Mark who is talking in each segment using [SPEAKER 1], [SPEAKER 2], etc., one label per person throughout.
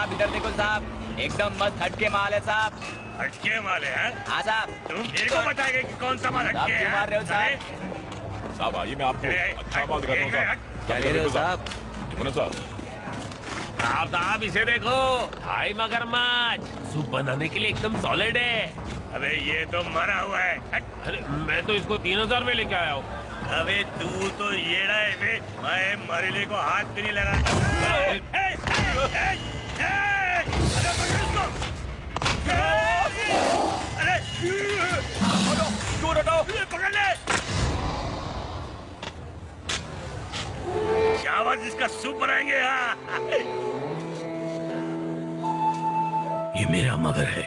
[SPEAKER 1] साहब इधर देखो साहब, एकदम मस्त हटके माल है साहब।
[SPEAKER 2] हटके माल है?
[SPEAKER 1] हाँ साहब।
[SPEAKER 2] तुम मेरे को बताएंगे कि कौन सा माल हटके है?
[SPEAKER 1] मार रहे हो साहब?
[SPEAKER 3] साहब आइए मैं आपको अच्छा माल दिखाता हूँ साहब।
[SPEAKER 1] क्या ले रहे हो साहब?
[SPEAKER 4] साहब इसे देखो, हाई मगरमच्छ सूप बनाने के लिए एकदम सॉलिड है।
[SPEAKER 2] अबे ये तो मरा हुआ है।
[SPEAKER 4] अरे मैं तो इसको 3000 में लेके आया हूँ।
[SPEAKER 2] अबे तू तो येड़ा है बे, मैं मरेले को हाथ भी नहीं लगा। अरे पकड़ इसको। अरे
[SPEAKER 3] दूर हटाओ,
[SPEAKER 2] पकड़ ले। शाबाश, इसका सूप बनाएंगे। हाँ,
[SPEAKER 4] ये मेरा मगर है।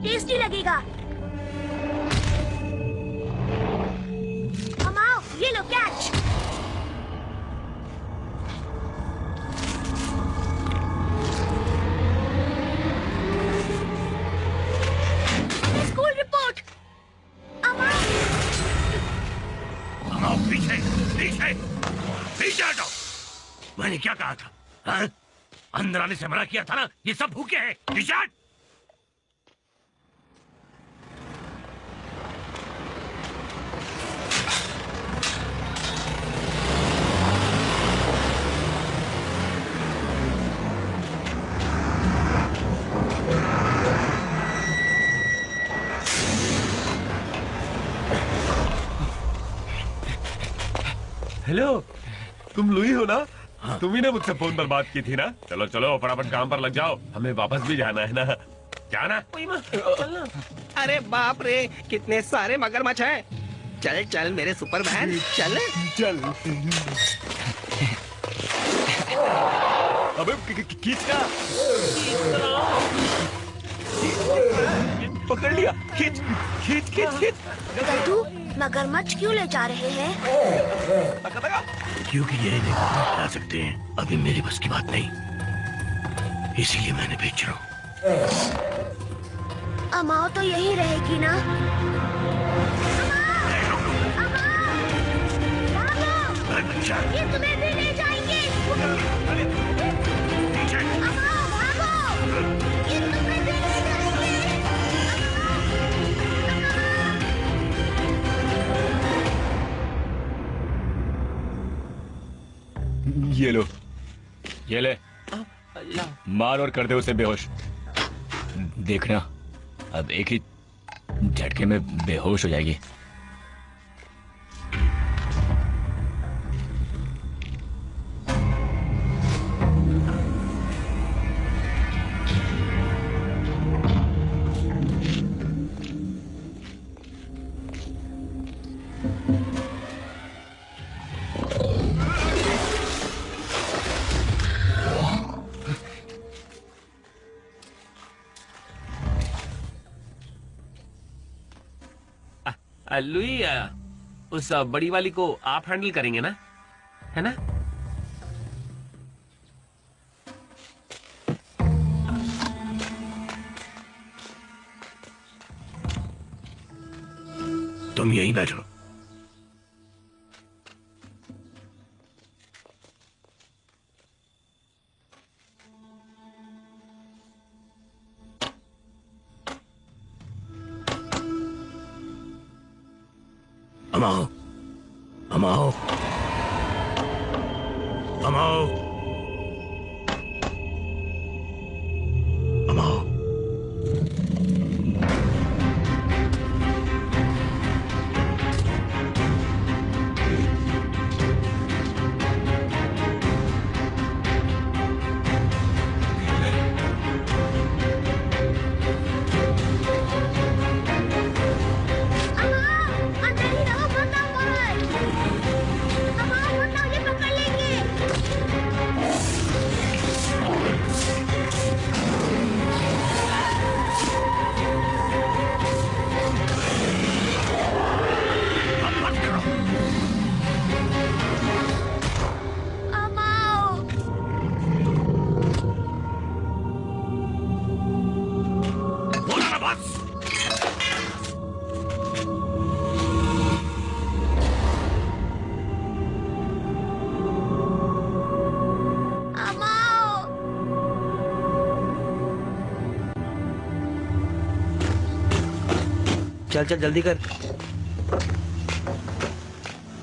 [SPEAKER 5] टेस्टी लगेगा। अमाओ, ये लो कैच। School report. अमाओ,
[SPEAKER 2] पीछे पीछे पीछे हटो। मैंने क्या कहा था? हाँ? अंदर आने से मना किया था ना। ये सब भूखे हैं। पीछे हट।
[SPEAKER 3] हेलो, तुम लुई हो ना? हाँ। तुम ही ने मुझसे फोन पर बात की थी ना? चलो चलो फटाफट काम पर लग जाओ, हमें वापस भी जाना है ना। जाना?
[SPEAKER 6] अरे बाप रे, कितने सारे मगरमच्छ हैं। चल चल मेरे सुपरमैन, चल
[SPEAKER 3] चल। अबे खींचना। पकड़ लिया। खींच खींच खींच खींच।
[SPEAKER 5] दादू, मगरमच्छ क्यों ले जा रहे हैं?
[SPEAKER 2] क्योंकि ये इन्हें खा सकते हैं। अभी मेरी बस की बात नहीं, इसीलिए मैंने बेच रहा हूँ।
[SPEAKER 5] अमाओ तो यही रहेगी ना? ये तुम्हें भी ले जाएंगे। अमाओ, भागो। ये तुम्हें भी ले जाएंगे।
[SPEAKER 3] ये लो, ये ले, मार और कर दे उसे बेहोश। देखना, अब एक ही
[SPEAKER 1] झटके में बेहोश हो जाएगी।
[SPEAKER 4] लुई, उस बड़ी वाली को आप हैंडल करेंगे ना, है ना?
[SPEAKER 2] तुम यहीं बैठो। अमाओ, अमाओ, अमाओ, अमाओ।
[SPEAKER 5] अंदर ही रहो, मत आओ बाहर। अमाओ, मत आओ, ये पकड़ लेंगे।
[SPEAKER 2] अब मत करो।
[SPEAKER 5] अमाओ,
[SPEAKER 2] बोला ना बस।
[SPEAKER 5] अमाओ।
[SPEAKER 6] चल चल जल्दी कर।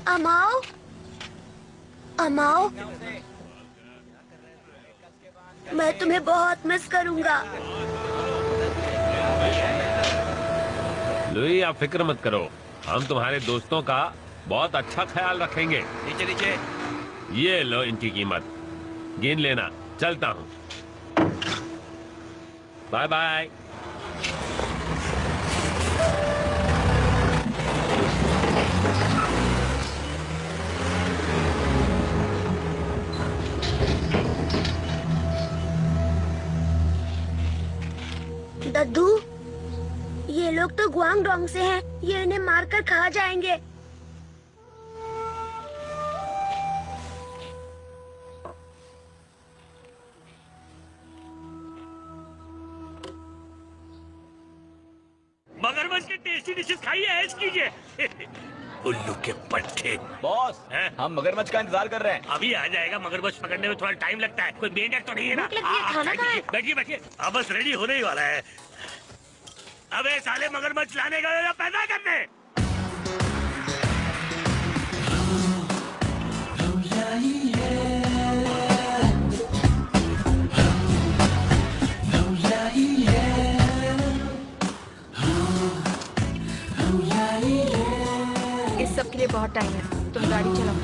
[SPEAKER 5] अमाओ, अमाओ, मैं तुम्हें बहुत मिस करूंगा।
[SPEAKER 4] लुई, आप फिक्र मत करो, हम तुम्हारे दोस्तों का बहुत अच्छा ख्याल रखेंगे।
[SPEAKER 1] नीचे नीचे।
[SPEAKER 4] ये लो इनकी कीमत, गिन लेना। चलता हूँ, बाय बाय।
[SPEAKER 5] दद्दू, ये लोग तो गुआंगडोंग से हैं, ये इन्हें मारकर खा जाएंगे।
[SPEAKER 2] मगरमच्छ के टेस्टी डिशेस खाइए, ऐश कीजिए। उल्लू के पट्टे।
[SPEAKER 1] बॉस,
[SPEAKER 2] हैं?
[SPEAKER 1] हम मगरमच्छ का इंतजार कर रहे हैं।
[SPEAKER 2] अभी आ जाएगा। मगरमच्छ पकड़ने में थोड़ा टाइम लगता है। कोई मेंढक तो नहीं है ना?
[SPEAKER 5] भूख लगी है, खाना कहाँ है?
[SPEAKER 2] बैठिए बैठिए, अब बस रेडी होने ही वाला है। अबे साले, मगरमच्छ लाने गए या पैदा करने?
[SPEAKER 7] इस सब के लिए बहुत टाइम है, तुम गाड़ी चलाओ।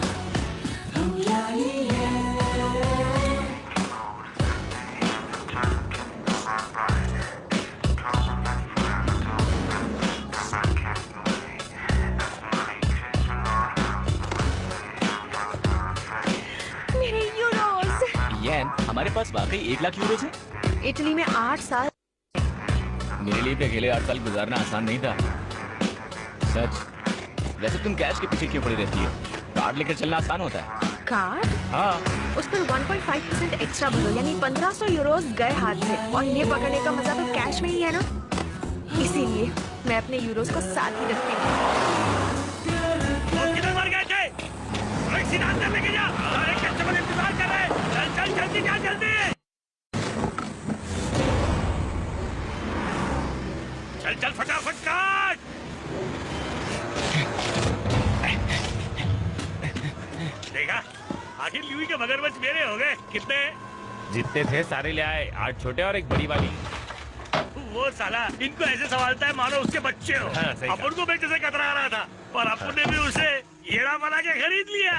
[SPEAKER 5] मेरे यूरोस।
[SPEAKER 1] येन, हमारे पास वाकई 1 लाख यूरोज है।
[SPEAKER 7] इटली में 8 साल।
[SPEAKER 1] मेरे लिए भी अकेले 8 साल गुजारना आसान नहीं था। सच। वैसे तुम कैश के पीछे क्यों पड़ी रहती है? कार्ड लेकर चलना आसान होता है।
[SPEAKER 7] कार्ड?
[SPEAKER 1] हाँ।
[SPEAKER 7] उस पर 1.5% एक्स्ट्रा भरो, यानी 1500 यूरोज गए हाथ से। और ये पकड़ने का मजा तो कैश में ही है ना, इसीलिए मैं अपने यूरोज को साथ ही रखती हूँ।
[SPEAKER 2] वो किधर मर गए थे? एक सीधा अंदर लेके जा। सारे कस्टमर इंतजार कर रहे हैं। चल चल जल्दी जा, जल्दी। चल चल फटाफट काट। देखा, आखिर ल्यूई के मगरमच्छ मेरे हो गए। कितने?
[SPEAKER 4] जितने थे सारे ले आए, 8 छोटे और एक बड़ी वाली।
[SPEAKER 2] वो साला इनको ऐसे संभालता है मानो उसके बच्चे हो।
[SPEAKER 3] हाँ, सही कहा।
[SPEAKER 2] अपन को बेटे से कतरा रहा था पर अपने भी उसे येरा बना के खरीद लिया।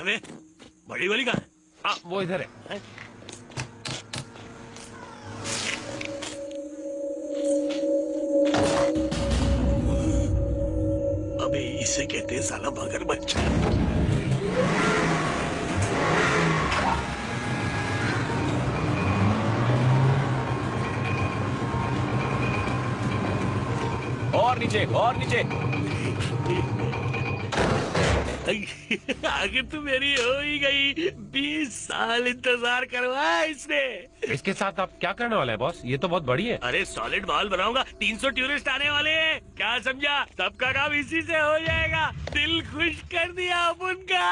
[SPEAKER 2] अबे बड़ी वाली कहाँ है?
[SPEAKER 3] हाँ वो इधर है।
[SPEAKER 2] अबे इसे कहते हैं साला मगरमच्छ।
[SPEAKER 1] और नीचे और नीचे।
[SPEAKER 2] आखिर तो मेरी हो ही गई। 20 साल इंतजार करवाया इसने।
[SPEAKER 3] इसके साथ आप क्या करने वाले हैं बॉस? ये तो बहुत बड़ी है।
[SPEAKER 2] अरे सॉलिड बॉल बनाऊंगा। 300 टूरिस्ट आने वाले हैं। क्या समझा? सबका काम इसी से हो जाएगा। दिल खुश कर दिया अपन का।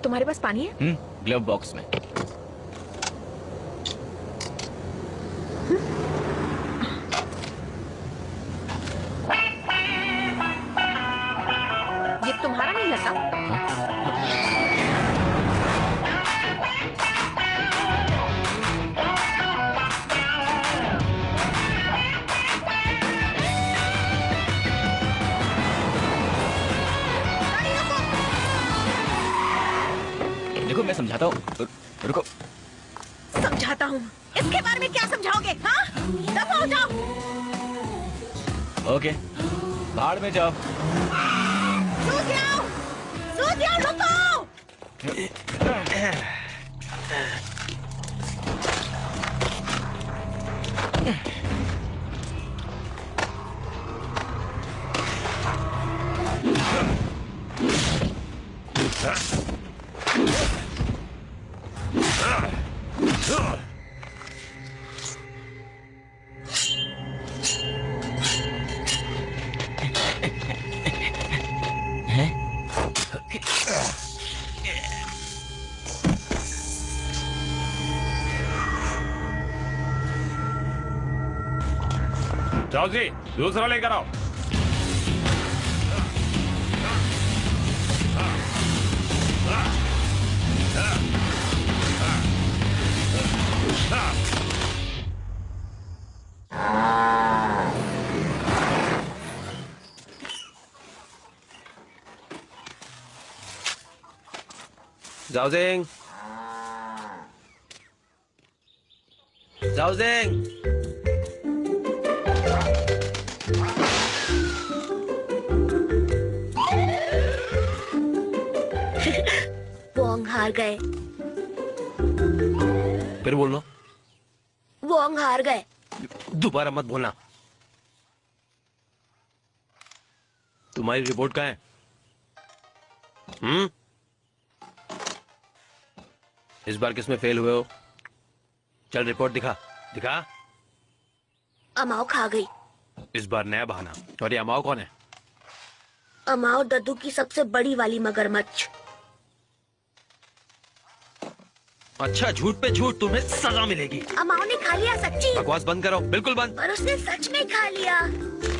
[SPEAKER 7] तुम्हारे पास पानी है?
[SPEAKER 1] ग्लव बॉक्स में।
[SPEAKER 7] ये तुम्हारा नहीं लगता?
[SPEAKER 1] देखो मैं समझाता हूँ। रुको।
[SPEAKER 7] समझाता हूँ? इसके बारे में क्या समझाओगे? हाँ? दफा हो जाओ।
[SPEAKER 1] ओके भाड़ में जाओ।
[SPEAKER 7] सूर्या, रुको!
[SPEAKER 3] जाओ जी दूसरा लेकर आओ।
[SPEAKER 6] जाओ जिंग।
[SPEAKER 5] वोंग हार गए।
[SPEAKER 6] फिर बोल लो।
[SPEAKER 5] वोंग हार गए।
[SPEAKER 6] दोबारा मत बोलना। तुम्हारी रिपोर्ट कहाँ है? इस बार किसमें फेल हुए हो? चल रिपोर्ट दिखा। दिखा।
[SPEAKER 5] अमाओ खा गई।
[SPEAKER 6] इस बार नया बहाना। और ये अमाओ कौन है?
[SPEAKER 5] अमाओ दद्दू की सबसे बड़ी वाली मगरमच्छ।
[SPEAKER 6] अच्छा झूठ पे झूठ, तुम्हें सजा मिलेगी।
[SPEAKER 5] अमाओ ने खा लिया सच्ची।
[SPEAKER 6] बकवास बंद करो, बिल्कुल बंद।
[SPEAKER 5] पर उसने सच में खा लिया।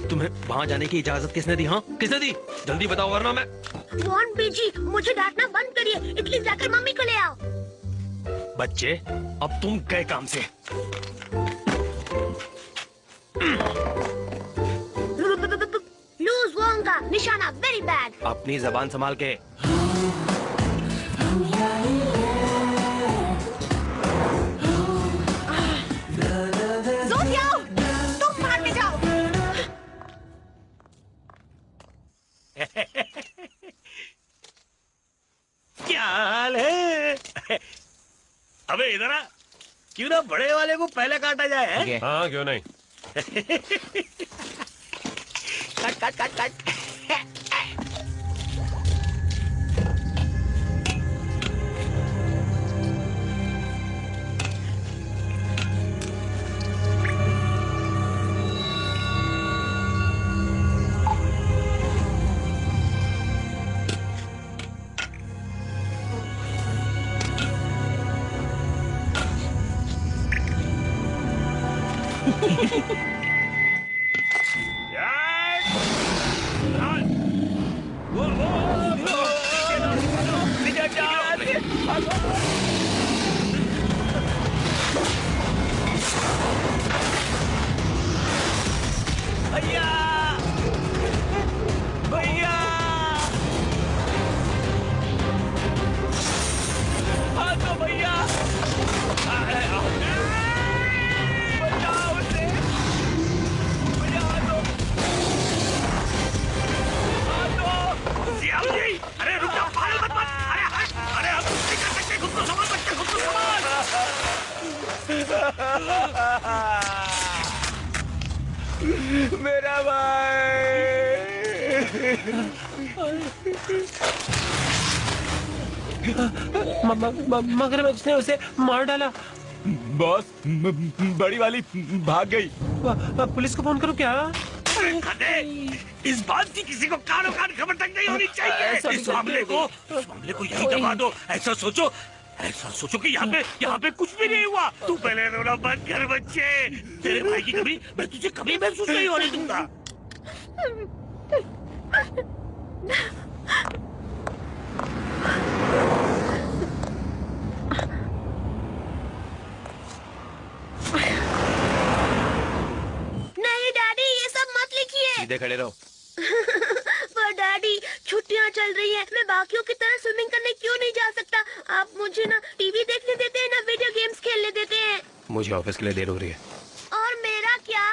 [SPEAKER 6] तुम्हें वहाँ जाने की इजाजत किसने दी? हाँ किसने दी? जल्दी बताओ वरना मैं।
[SPEAKER 5] वॉन बीजी, मुझे डांटना बंद करिए। इटली जाकर मम्मी को ले आओ।
[SPEAKER 6] बच्चे अब तुम गए काम से।
[SPEAKER 5] लूज वॉन्ग का निशाना वेरी बैड।
[SPEAKER 6] अपनी जबान संभाल के।
[SPEAKER 7] तुम भाग में जाओ।
[SPEAKER 2] क्या हाल है? अबे इधर आ। क्यों ना बड़े वाले को पहले काटा जाए? हैं?
[SPEAKER 1] ठीक है।
[SPEAKER 3] हाँ क्यों नहीं।
[SPEAKER 2] Cut cut cut cut.
[SPEAKER 1] Richard,
[SPEAKER 6] भैया भैया हाँ तो भैया बचाओ उसे भैया हाँ तो
[SPEAKER 2] सियाम जी, अरे रुक जाओ, पागल मत बन। अरे हम कुछ नहीं कर सकते, खुद को संभाल बच्चे, खुद को संभाल।
[SPEAKER 6] मेरा भाई
[SPEAKER 4] मगरमच्छ ने उसे मार डाला।
[SPEAKER 1] बॉस बड़ी वाली भाग गई।
[SPEAKER 4] पुलिस को फोन करूं क्या?
[SPEAKER 2] गधे, इस बात की किसी को कानो कान खबर तक नहीं होनी चाहिए। इस मामले को यही दबा दो। ऐसा सोचो कि यहाँ पे कुछ भी नहीं हुआ। तू पहले रोना बंद कर बच्चे। तेरे भाई की कमी मैं तुझे कभी महसूस नहीं होने दूंगा।
[SPEAKER 5] नहीं डैडी, ये सब मत लिखिए।
[SPEAKER 1] सीधे खड़े रहो।
[SPEAKER 5] पर डैडी, छुट्टियां चल रही हैं, मैं बाकियों की तरह स्विमिंग करने क्यों नहीं जा सकता? आप मुझे ना टीवी देखने देते हैं, ना वीडियो गेम्स खेलने देते हैं।
[SPEAKER 6] मुझे ऑफिस के लिए देर हो रही है।
[SPEAKER 5] और मेरा क्या?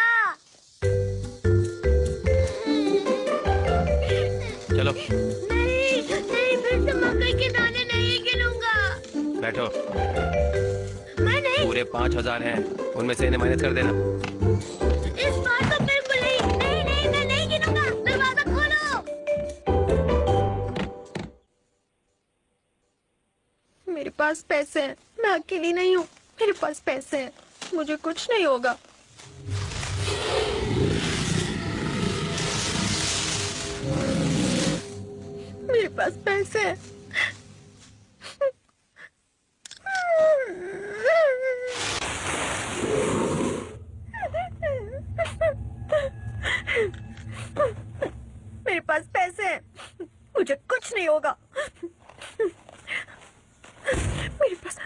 [SPEAKER 6] चलो
[SPEAKER 5] नहीं, फिर से मकई के दाने नहीं गिनूंगा।
[SPEAKER 6] बैठो।
[SPEAKER 5] मैं नहीं।
[SPEAKER 6] पूरे 5,000 हैं, उनमें से इन्हें माइनस कर देना।
[SPEAKER 5] इस बार तो बिल्कुल नहीं, मैं नहीं गिनूंगा। दरवाजा खोलो।
[SPEAKER 7] मेरे पास पैसे हैं, मैं अकेली नहीं हूँ। मेरे पास पैसे हैं, मुझे कुछ नहीं होगा। मेरे पास पैसे हैं। मेरे पास पैसे हैं, मुझे कुछ नहीं होगा। मेरे पास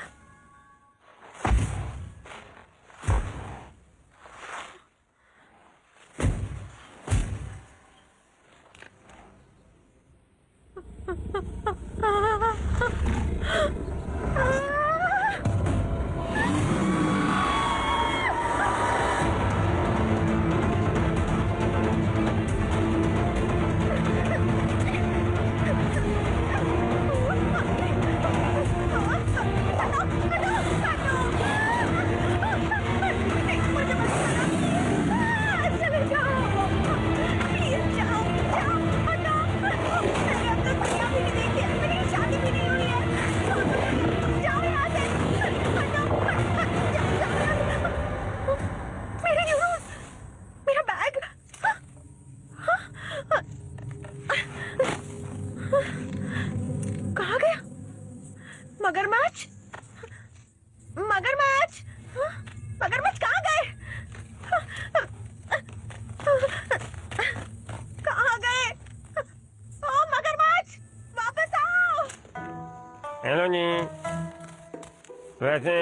[SPEAKER 7] मगरमच्छ कहाँ गए? कहाँ गए? ओ मगरमच्छ, वापस आओ।
[SPEAKER 4] हेलो जी, वैसे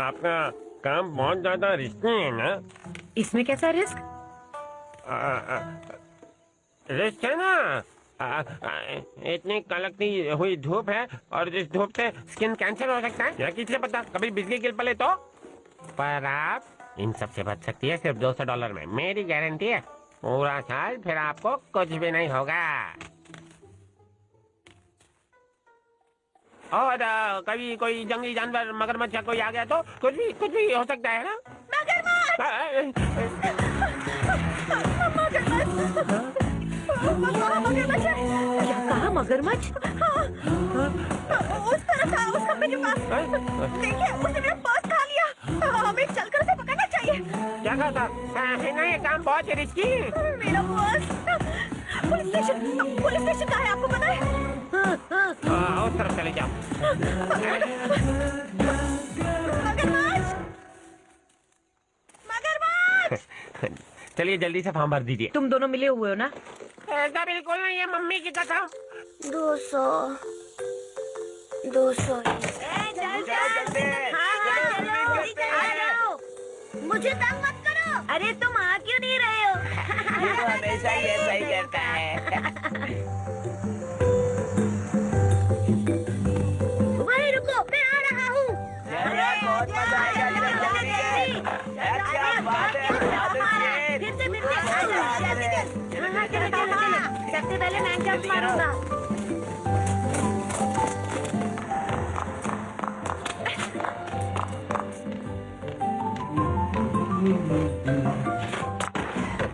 [SPEAKER 4] आपका काम बहुत ज्यादा रिस्की है ना?
[SPEAKER 7] इसमें कैसा रिस्क?
[SPEAKER 4] रिस्क है ना। इतनी कड़कती हुई धूप है और जिस धूप से स्किन कैंसर हो सकता है, या किसे पता कभी बिजली गिर पड़े तो। पर आप इन सब से बच सकती है सिर्फ $200 में, मेरी गारंटी है। पूरा साल फिर आपको कुछ भी नहीं होगा। और कभी कोई जंगली जानवर मगरमच्छ या कोई आ गया तो कुछ भी हो सकता है ना।
[SPEAKER 7] मगरमच्छ क्या कहा? मगरमच्छ उस तरफ था, उस खंबे के पास। देखिए, उसने मेरा पर्स खा लिया। हमें चलकर उसे पकड़ना चाहिए।
[SPEAKER 4] क्या कहा था? है ना, ये काम बहुत रिस्की।
[SPEAKER 7] मेरा पर्स। पुलिस स्टेशन कहाँ है, आपको पता है?
[SPEAKER 4] उस तरफ चले जाओ।
[SPEAKER 7] मगरमच्छ
[SPEAKER 4] चलिए जल्दी से फॉर्म भर दीजिए।
[SPEAKER 7] तुम दोनों मिले हुए हो ना?
[SPEAKER 4] ऐसा बिल्कुल नहीं है, मम्मी की कसम।
[SPEAKER 5] 200 मुझे तंग मत करो। अरे तुम आ क्यों नहीं रहे हो?
[SPEAKER 8] ये तो हमेशा ही ऐसा ही करता है।
[SPEAKER 5] वहीं रुको, मैं आ रहा हूँ।
[SPEAKER 8] बहुत मजा आएगा जब जाएंगे। क्या बात है,
[SPEAKER 5] फिर से सबसे पहले मैं जंप मारूंगा।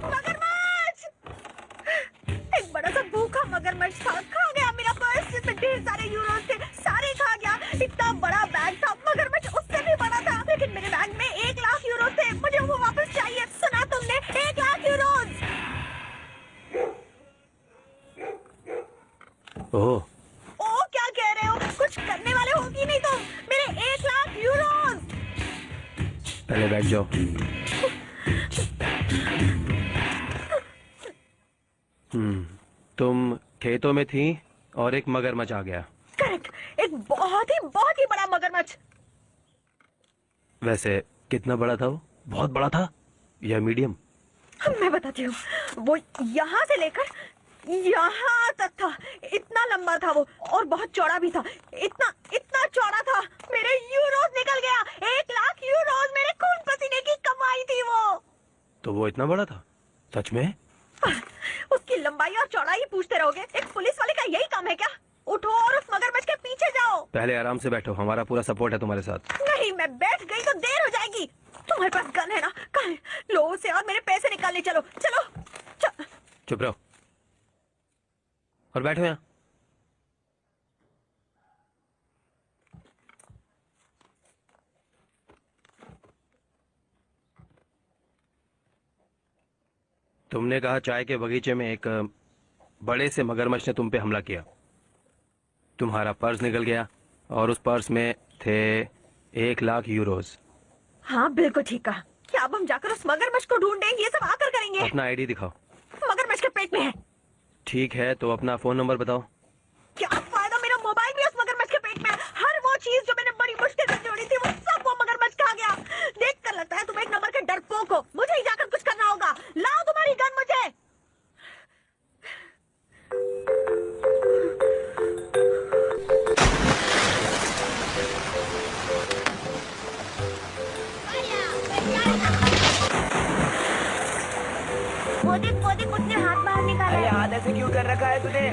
[SPEAKER 7] मगरमच्छ! एक बड़ा सा भूखा मगरमच्छ था, खा गया मेरा पर्स जिसमें ढेर सारे यूरोज थे, सारे खा गया। इतना बड़ा बैग था, मगरमच्छ उससे भी बड़ा था, लेकिन मेरे बैग में 1 लाख यूरो थे। मुझे वो वापस चाहिए। सुना तुमने? 1 लाख यूरोज।
[SPEAKER 9] ओह,
[SPEAKER 7] ओ क्या कह रहे हो? कुछ करने वाले हो कि नहीं तुम? मेरे 1 लाख यूरोज।
[SPEAKER 9] पहले बैठ जाओ। तुम खेतों में थी और एक मगरमच्छ आ गया।
[SPEAKER 7] करेक्ट, एक बहुत ही बड़ा मगरमच्छ।
[SPEAKER 9] वैसे कितना बड़ा था वो? बहुत बड़ा था या मीडियम?
[SPEAKER 7] मैं बताती हूँ। वो यहाँ से लेकर यहाँ तक था। इतना लंबा था वो और बहुत चौड़ा भी था। इतना चौड़ा था, मेरे यूरोज निकल गया। 1 लाख यूरोज मेरे खून पसीने की कमाई थी वो।
[SPEAKER 9] तो वो इतना बड़ा था? सच में?
[SPEAKER 7] उसकी लंबाई और चौड़ाई पूछते रहोगे? एक पुलिस वाले का यही काम है क्या? उठो और उस मगरमच्छ के पीछे जाओ।
[SPEAKER 9] पहले आराम से बैठो, हमारा पूरा सपोर्ट है तुम्हारे साथ।
[SPEAKER 7] नहीं, मैं बैठ गई तो देर हो जाएगी। तुम्हारे पास गन है ना? कहाँ है? लो उसे और मेरे पैसे निकालने चलो।
[SPEAKER 9] चुप रहो और बैठो यहाँ। तुमने कहा चाय के बगीचे में एक बड़े से मगरमच्छ ने तुम पे हमला किया। तुम्हारा पर्स निकल गया और उस पर्स में थे 1 लाख यूरोज।
[SPEAKER 7] हाँ, बिल्कुल ठीक कहा। क्या अब हम जाकर उस मगरमच्छ को ढूंढेंगे? ये सब आकर करेंगे।
[SPEAKER 9] अपना आईडी दिखाओ।
[SPEAKER 7] मगरमच्छ के पेट में है।
[SPEAKER 9] ठीक है, तो अपना फोन नंबर बताओ।
[SPEAKER 7] क्या फायदा? मेरा मोबाइल भी उस मगरमच्छ के पेट में है। हर वो चीज जो मैंने बड़ी मुश्किल से जोड़ी थी, वो सब वो मगरमच्छ खा गया। देख कर लगता है तुम एक नंबर के डरपोक हो। मुझे ही जाकर कुछ करना होगा। लाओ तुम्हारी गन मुझे।
[SPEAKER 5] वो देख उसने हाथ बाहर निकाला।
[SPEAKER 8] अरे हाथ ऐसे क्यों कर रखा है तूने?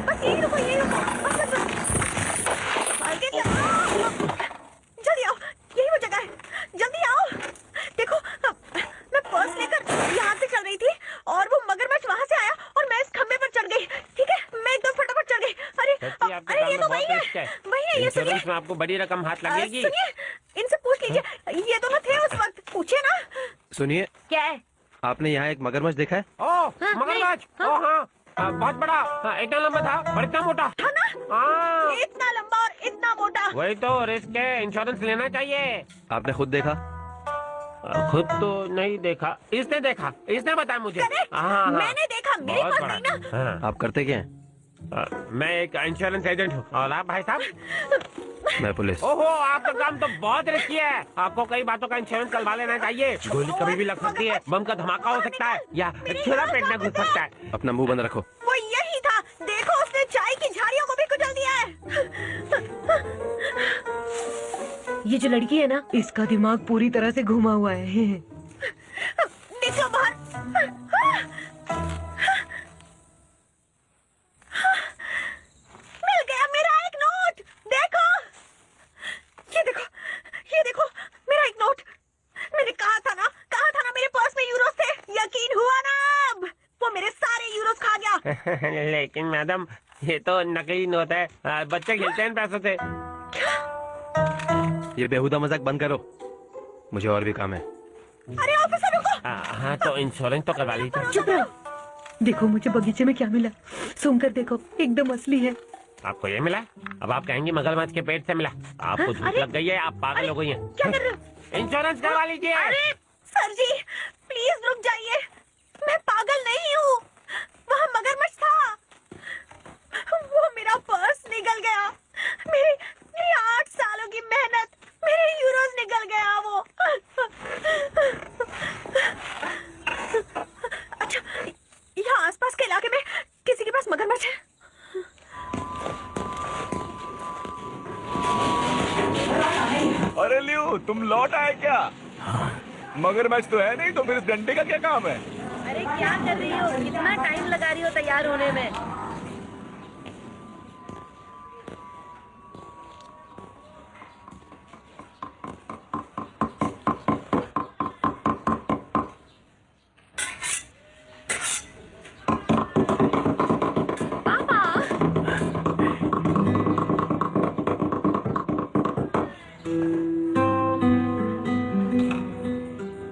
[SPEAKER 7] बस यही रुको, यही रुको। बस। जल्दी आओ, यही वो जगह है। जल्दी आओ। देखो, मैं पर्स लेकर यहाँ से चल रही थी और वो मगरमच्छ वहाँ से आया और मैं इस खंबे पर चढ़ गई। ठीक है, मैं एकदम फटाफट चढ़ गई। अरे ये तो वही है। ये सुनिए,
[SPEAKER 4] में आपको बड़ी रकम हाथ लगेगी।
[SPEAKER 7] सुनिए, इनसे पूछ लीजिए। ये दोनों थे उस वक्त। पूछिए ना।
[SPEAKER 9] सुनिए,
[SPEAKER 5] क्या है?
[SPEAKER 9] आपने यहाँ एक मगरमच्छ देखा है?
[SPEAKER 4] ओह, मगरमच्छ। ओह हाँ, बहुत बड़ा। इतना लंबा था और इतना मोटा
[SPEAKER 7] था ना?
[SPEAKER 4] हाँ,
[SPEAKER 7] इतना लंबा और इतना मोटा।
[SPEAKER 4] वही तो रिस्क है। इंश्योरेंस लेना चाहिए।
[SPEAKER 9] आपने खुद देखा?
[SPEAKER 4] खुद तो नहीं देखा, इसने देखा, इसने बताया मुझे। हाँ,
[SPEAKER 7] मैंने देखा, मेरी
[SPEAKER 4] बहुत
[SPEAKER 7] बात
[SPEAKER 4] बड़ा।
[SPEAKER 7] नहीं ना।
[SPEAKER 4] हाँ।
[SPEAKER 9] आप करते क्या हैं?
[SPEAKER 4] मैं एक इंश्योरेंस एजेंट हूँ। और आप भाई साहब?
[SPEAKER 9] मैं पुलिस।
[SPEAKER 4] ओहो, आपका काम तो बहुत रिस्की है। आपको कई बातों का इंश्योरेंस करवा लेना चाहिए। गोली कभी भी लग सकती है, बम का धमाका हो सकता है या छुरा पेट में घुस सकता है।
[SPEAKER 9] अपना मुंह बंद रखो।
[SPEAKER 7] वो यही था। देखो, उसने चाय की झाड़ियों को भी कुचल दिया है।
[SPEAKER 10] ये जो लड़की है ना, इसका दिमाग पूरी तरह से घुमा हुआ है।
[SPEAKER 7] निकलो बाहर। मिल गया मेरा एक नोट। देखो, ये देखो मेरा एक नोट। मैंने कहा था ना मेरे पर्स में यूरोज थे। यकीन हुआ ना? अब वो मेरे सारे यूरोज खा गया।
[SPEAKER 4] लेकिन मैडम, ये तो नकली नोट है। बच्चे खेलते हैं इन पैसों से।
[SPEAKER 9] ये बेहुदा मजाक बंद करो, मुझे और भी काम है।
[SPEAKER 7] अरे ऑफिसर रुको।
[SPEAKER 4] हाँ, तो इंश्योरेंस तो करवा लीजिए।
[SPEAKER 10] चुप रहो। देखो मुझे बगीचे में क्या मिला। सूंघ कर देखो, एकदम असली है।
[SPEAKER 4] आपको ये मिला? अब आप कहेंगी मगरमच्छ के पेट से मिला। आपको झूठ लग गई है, आप पागल हो गई हैं।
[SPEAKER 7] क्या कर रहे हो?
[SPEAKER 4] इंश्योरेंस करवा लीजिए।
[SPEAKER 7] अरे सर जी प्लीज रुक जाइए, मैं पागल नहीं हूँ। वहाँ मगरमच्छ था, वो मेरा पर्स निकल गया, मेरी 8 सालों की मेहनत, मेरे यूरोज निकल गया वो। अच्छा, यहाँ आसपास के इलाके में किसी के पास मगरमच्छ है?
[SPEAKER 1] अरे लियो, तुम लौट आए क्या? मगरमच्छ तो है नहीं, तो फिर इस डंडे का क्या काम है?
[SPEAKER 10] अरे क्या कर रही हो? कितना टाइम लगा रही हो तैयार होने में?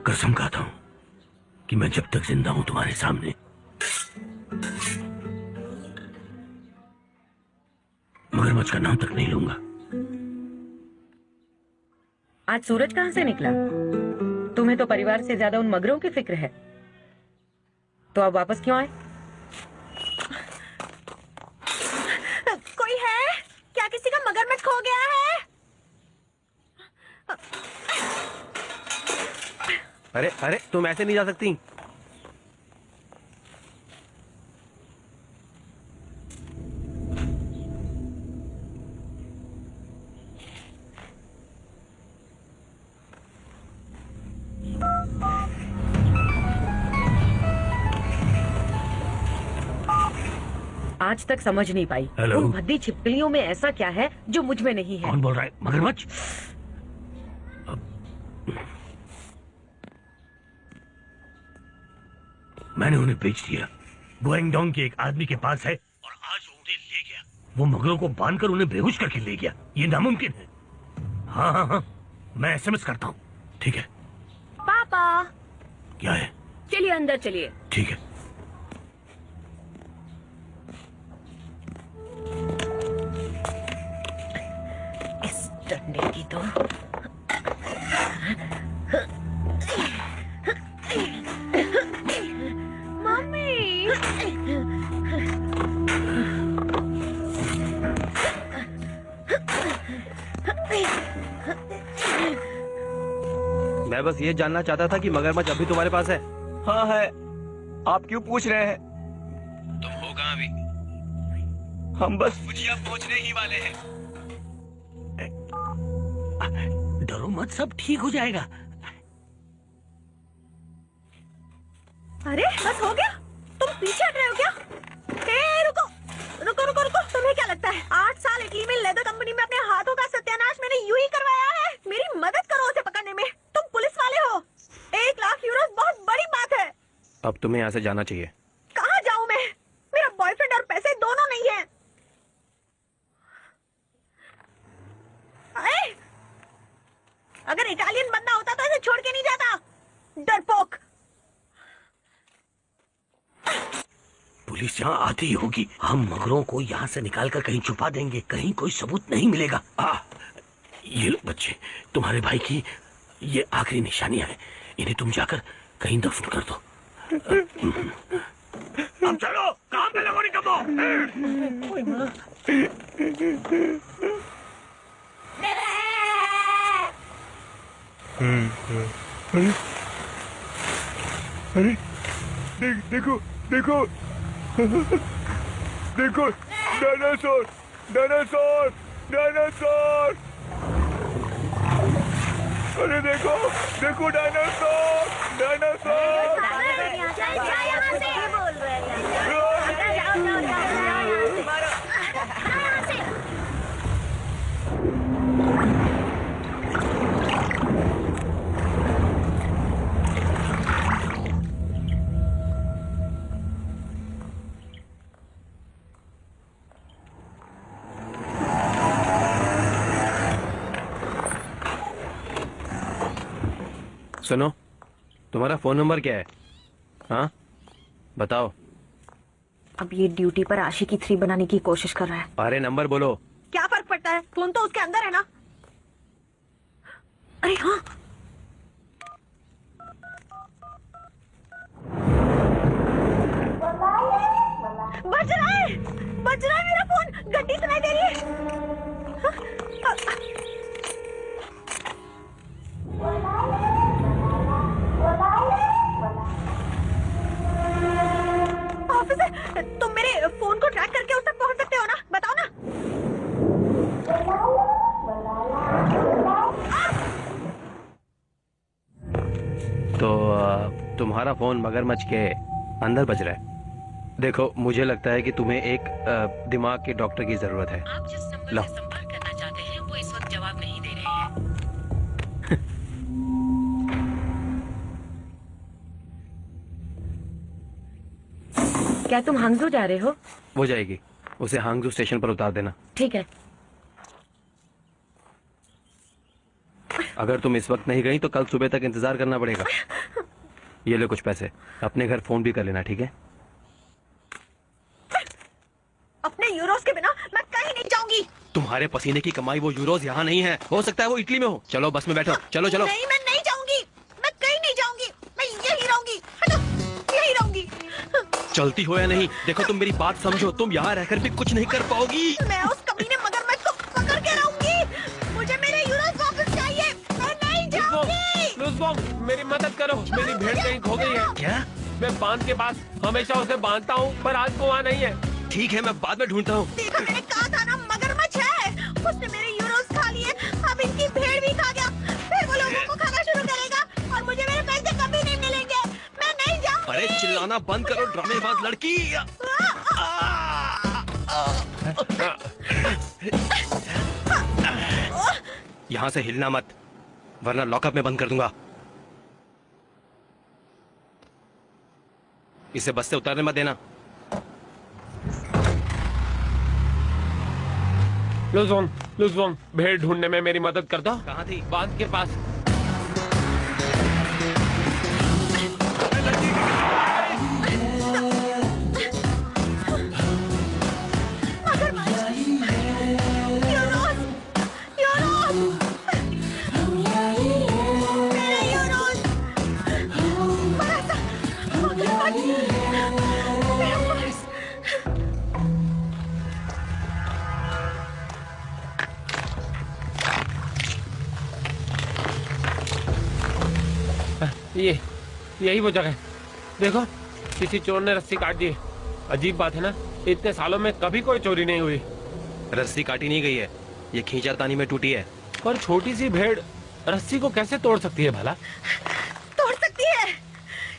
[SPEAKER 2] कसम खाता हूं कि मैं जब तक जिंदा हूं तुम्हारे सामने मगरमच्छ का नाम तक नहीं लूंगा।
[SPEAKER 10] आज सूरज कहाँ से निकला? तुम्हें तो परिवार से ज्यादा उन मगरों की फिक्र है, तो अब वापस क्यों आए?
[SPEAKER 7] कोई है क्या? किसी का मगरमच्छ खो गया है?
[SPEAKER 9] अरे अरे तुम ऐसे नहीं जा सकती।
[SPEAKER 10] आज तक समझ नहीं पाई
[SPEAKER 2] हेलो?
[SPEAKER 10] उन भद्दी छिपकलियों में ऐसा क्या है जो मुझ में नहीं है?
[SPEAKER 2] कौन बोल रहा है? मगरमच्छ? मैंने उन्हें बेच दिया। गोइंगडोंग के एक आदमी के पास है और आज वो उन्हें ले गया। वो मगरों को बांधकर उन्हें बेहोश करके ले गया। ये नामुमकिन है। हाँ हाँ हाँ, मैं एसएमएस करता हूँ। ठीक है।
[SPEAKER 5] पापा
[SPEAKER 2] क्या है?
[SPEAKER 5] चलिए अंदर चलिए।
[SPEAKER 2] ठीक है।
[SPEAKER 10] इस डंडे की तो
[SPEAKER 9] मैं बस ये जानना चाहता था कि मगरमच्छ अभी तुम्हारे पास है?
[SPEAKER 1] हाँ है। आप क्यों पूछ रहे हैं?
[SPEAKER 9] तुम हो कहाँ अभी?
[SPEAKER 1] हम बस
[SPEAKER 9] भुजिया पहुंचने ही वाले हैं।
[SPEAKER 2] डरो मत, सब ठीक हो जाएगा।
[SPEAKER 7] अरे बस हो गया? तुम पीछे हट रहे हो क्या? रुको रुको रुको रुको, तुम्हें क्या लगता है 8 साल इटली में लेदर कंपनी में अपने हाथों का सत्यानाश मैंने यूं ही करवाया है? मेरी मदद करो उसे पकड़ने में। तुम पुलिस वाले हो। 1 लाख यूरो बहुत बड़ी बात है।
[SPEAKER 9] अब तुम्हें यहाँ से जाना चाहिए।
[SPEAKER 7] कहाँ जाऊं मैं? मेरा बॉयफ्रेंड और पैसे दोनों नहीं है। अगर इटालियन बंदा होता तो इसे छोड़ के नहीं जाता। डरपोक।
[SPEAKER 2] पुलिस यहाँ आती ही होगी। हम मगरों को यहाँ से निकालकर कहीं छुपा देंगे। कहीं कोई सबूत नहीं मिलेगा। ये लो बच्चे, तुम्हारे भाई की ये आखिरी निशानियां हैं। इन्हें तुम जाकर कहीं दफन कर दो। अब चलो, काम पे लगो निकम्मो।
[SPEAKER 3] अरे देखो देखो देखो, डायनासोर डायनासोर डायनासोर। अरे देखो देखो, डायनासोर डायनासोर।
[SPEAKER 9] सुनो, तुम्हारा फोन नंबर क्या है? हाँ बताओ।
[SPEAKER 7] अब ये ड्यूटी पर आशिकी 3 बनाने की कोशिश कर रहा है।
[SPEAKER 9] अरे नंबर बोलो।
[SPEAKER 7] क्या फर्क पड़ता है, फोन तो उसके अंदर है ना। अरे हाँ, बज रहा है मेरा फोन। घंटी सुनाई दे रही है। ऑफिसर, तुम मेरे फोन को ट्रैक करके उस तक पहुंच सकते हो ना? बताओ ना।
[SPEAKER 9] तो तुम्हारा फोन मगरमच्छ के अंदर बज रहा है। देखो, मुझे लगता है कि तुम्हें एक दिमाग के डॉक्टर की जरूरत है।
[SPEAKER 10] आप जिस नंबर
[SPEAKER 9] लो।
[SPEAKER 10] से संपर्क करना चाहते हैं वो इस वक्त जवाब नहीं दे रहे हैं। क्या तुम हांगजू जा रहे हो?
[SPEAKER 9] हो जाएगी, उसे हांगजू स्टेशन पर उतार देना।
[SPEAKER 10] ठीक है।
[SPEAKER 9] अगर तुम इस वक्त नहीं गई तो कल सुबह तक इंतजार करना पड़ेगा। ये ले कुछ पैसे, अपने घर फोन भी कर लेना, ठीक है?
[SPEAKER 7] अपने यूरोस के बिना मैं कहीं नहीं जाऊंगी।
[SPEAKER 9] तुम्हारे पसीने की कमाई वो यूरोज यहाँ नहीं है, हो सकता है वो इटली में हो। चलो बस में बैठो, चलो चलो।
[SPEAKER 7] नहीं, मैं नहीं जाऊंगी, मैं कहीं नहीं जाऊंगी, मैं यही रहूंगी। हटो, यही रहूंगी।
[SPEAKER 9] चलती हो या नहीं, देखो तुम मेरी बात समझो, तुम यहाँ रहकर भी कुछ नहीं कर पाओगी।
[SPEAKER 7] मैं उस कमीने मगरमच्छ को पकड़ के रहूंगी। मुझे मेरे यूरोस वापस चाहिए, मैं नहीं जाऊंगी।
[SPEAKER 4] लूज़बॉन्ग, मेरी मदद करो, मेरी भेड़ कहीं खो गई है।
[SPEAKER 9] क्या?
[SPEAKER 4] मैं बांध के पास हमेशा उसे बांधता हूँ, पर आज वो वहाँ नहीं है।
[SPEAKER 9] ठीक है, मैं बाद में ढूंढता हूँ।
[SPEAKER 7] देखो, मैंने कहा था ना, मगरमच्छ है। उसने मेरे यूरोस खा लिए, अब इनकी भेड़ भी खा गया। फिर वो लोगों को खाना शुरू करेगा और मुझे मेरे पैसे कभी नहीं मिलेंगे। मैं नहीं जाऊंगी।
[SPEAKER 9] अरे चिल्लाना बंद करो, ड्रामेबाज लड़की। यहाँ से हिलना मत, वरना लॉकअप में बंद कर दूंगा। इसे बस से उतारने मत देना।
[SPEAKER 4] लूज़बॉन्ग, भेड़ ढूंढने में मेरी मदद कर दो।
[SPEAKER 9] कहाँ थी?
[SPEAKER 4] बांध के पास। यही वो जगह है। देखो, किसी चोर ने रस्सी काट दी है। अजीब बात है ना, इतने सालों में कभी कोई चोरी नहीं हुई।
[SPEAKER 9] रस्सी काटी नहीं गई है, ये खींचातानी में टूटी है।
[SPEAKER 4] पर छोटी सी भेड़ रस्सी को कैसे तोड़ सकती है भला?
[SPEAKER 7] तोड़ सकती है,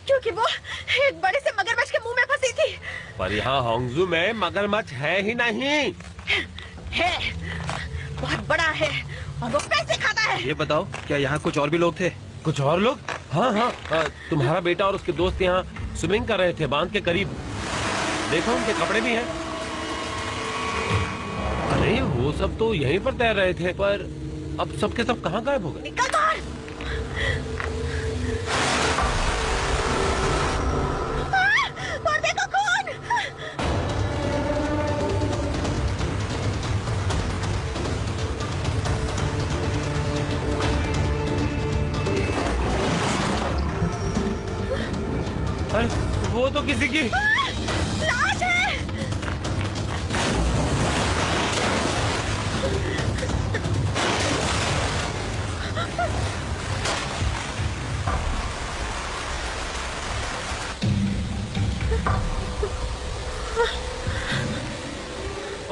[SPEAKER 7] क्योंकि वो एक बड़े से मगरमच्छ के मुंह में फंसी थी।
[SPEAKER 4] पर यहाँ हांगजू में मगरमच्छ है ही नहीं।
[SPEAKER 7] है, बहुत बड़ा है और वो पैसे खाता है।
[SPEAKER 9] ये बताओ, क्या यहाँ कुछ और भी लोग थे?
[SPEAKER 4] कुछ और लोग? हाँ, तुम्हारा बेटा और उसके दोस्त यहाँ स्विमिंग कर रहे थे बांध के करीब। देखो, उनके कपड़े भी हैं। अरे वो सब तो यहीं पर तैर रहे थे, पर अब सबके सब कहाँ गायब हो गए?
[SPEAKER 7] निकल बाहर। और देखो खून।
[SPEAKER 4] अरे वो तो किसी की
[SPEAKER 7] लाश है।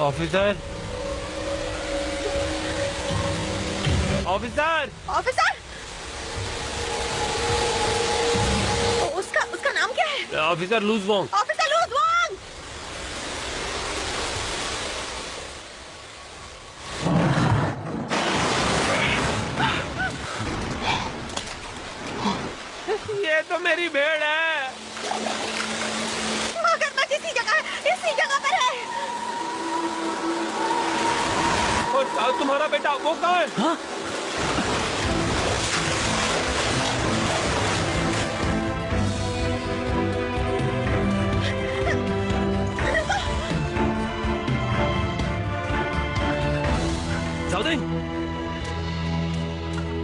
[SPEAKER 4] ऑफिसर, ऑफिसर,
[SPEAKER 7] ऑफिसर, उसका नाम क्या है?
[SPEAKER 4] ऑफिसर लूज़बॉन्ग।
[SPEAKER 7] ऑफिसर लूज़बॉन्ग।
[SPEAKER 4] ये तो मेरी भेड़ है।
[SPEAKER 7] मगरमच्छ इसी जगह पर है।
[SPEAKER 4] और तुम्हारा बेटा वो कहाँ है?
[SPEAKER 9] हाँ?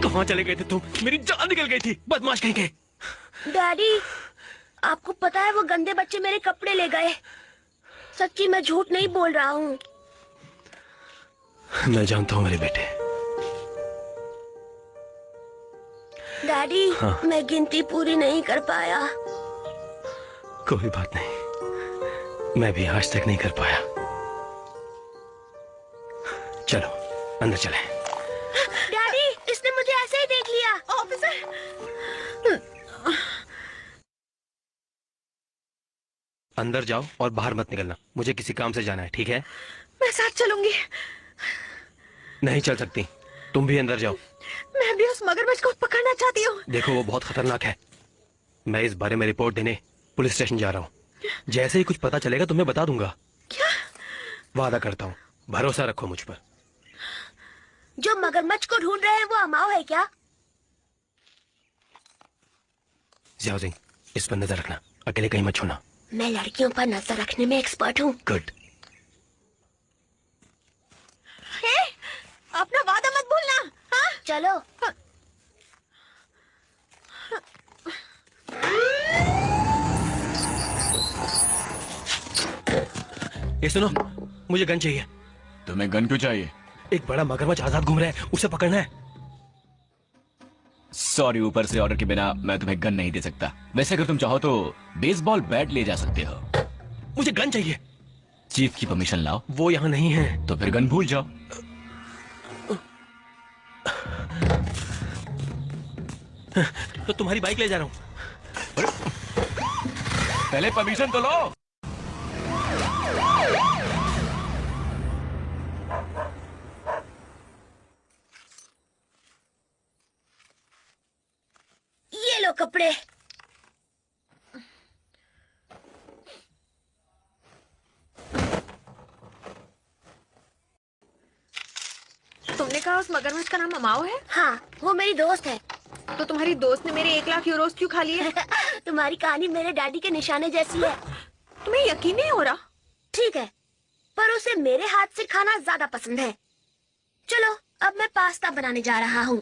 [SPEAKER 9] कहाँ चले गए थे तुम? मेरी जान निकल गई थी, बदमाश कहीं के।
[SPEAKER 5] डैडी, आपको पता है वो गंदे बच्चे मेरे कपड़े ले गए। सच्ची, मैं झूठ नहीं बोल रहा हूँ।
[SPEAKER 9] मैं जानता हूँ मेरे बेटे।
[SPEAKER 5] डैडी,
[SPEAKER 9] हाँ?
[SPEAKER 5] मैं गिनती पूरी नहीं कर पाया।
[SPEAKER 9] कोई बात नहीं, मैं भी आज तक नहीं कर पाया। चलो अंदर चलें।
[SPEAKER 5] डैडी, इसने मुझे ऐसे ही देख लिया।
[SPEAKER 7] ऑफिसर,
[SPEAKER 9] अंदर जाओ और बाहर मत निकलना, मुझे किसी काम से जाना है, ठीक है?
[SPEAKER 7] मैं साथ चलूंगी।
[SPEAKER 9] नहीं चल सकती, तुम भी अंदर जाओ।
[SPEAKER 7] मैं भी उस मगरमच्छ को पकड़ना चाहती हूँ।
[SPEAKER 9] देखो वो बहुत खतरनाक है। मैं इस बारे में रिपोर्ट देने पुलिस स्टेशन जा रहा हूँ। जैसे ही कुछ पता चलेगा तुम्हें बता दूंगा।
[SPEAKER 7] क्या?
[SPEAKER 9] वादा करता हूँ, भरोसा रखो मुझ पर।
[SPEAKER 5] जो मगरमच्छ को ढूंढ रहे हैं वो अमाओ है क्या?
[SPEAKER 9] जियाओ जिंग, इस पर नजर रखना, अकेले कहीं मत छूना।
[SPEAKER 5] मैं लड़कियों पर नजर रखने में एक्सपर्ट हूँ।
[SPEAKER 9] गुड।
[SPEAKER 7] अपना वादा मत भूलना। हाँ?
[SPEAKER 5] चलो।
[SPEAKER 9] ये सुनो, मुझे गन चाहिए।
[SPEAKER 1] तुम्हें गन क्यों चाहिए?
[SPEAKER 9] एक बड़ा मगरमच्छ आजाद घूम रहा है, उसे पकड़ना है।
[SPEAKER 1] सॉरी, ऊपर से ऑर्डर के बिना मैं तुम्हें गन नहीं दे सकता। वैसे अगर तुम चाहो तो बेसबॉल बैट ले जा सकते हो।
[SPEAKER 9] मुझे गन चाहिए।
[SPEAKER 1] चीफ की परमिशन लाओ।
[SPEAKER 9] वो यहाँ नहीं है।
[SPEAKER 1] तो फिर गन भूल जाओ।
[SPEAKER 9] तो तुम्हारी बाइक ले जा रहा हूँ।
[SPEAKER 1] पहले परमिशन तो लो।
[SPEAKER 5] ये लो कपड़े।
[SPEAKER 7] तुमने कहा उस मगरमच्छ का नाम अमाओ है?
[SPEAKER 5] हाँ, वो मेरी दोस्त है।
[SPEAKER 7] तो तुम्हारी दोस्त ने मेरे 1 लाख यूरोस क्यों खा लिए?
[SPEAKER 5] तुम्हारी कहानी मेरे डैडी के निशाने जैसी है।
[SPEAKER 7] तुम्हें यकीन नहीं हो रहा?
[SPEAKER 5] ठीक है, पर उसे मेरे हाथ से खाना ज्यादा पसंद है। चलो, अब मैं पास्ता बनाने जा रहा हूँ।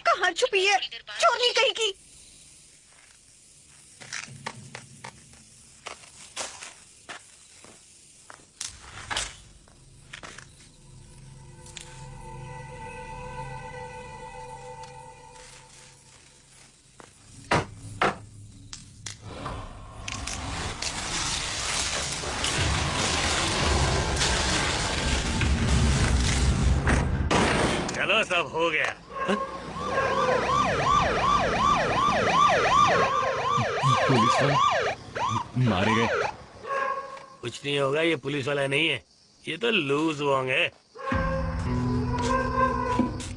[SPEAKER 7] कहाँ छुपी है चोरनी कहीं की?
[SPEAKER 2] चलो, सब हो गया।
[SPEAKER 1] पुलिस वाले मारे गए।
[SPEAKER 2] कुछ नहीं होगा, ये पुलिस वाला नहीं है, ये तो लूज वोंग है।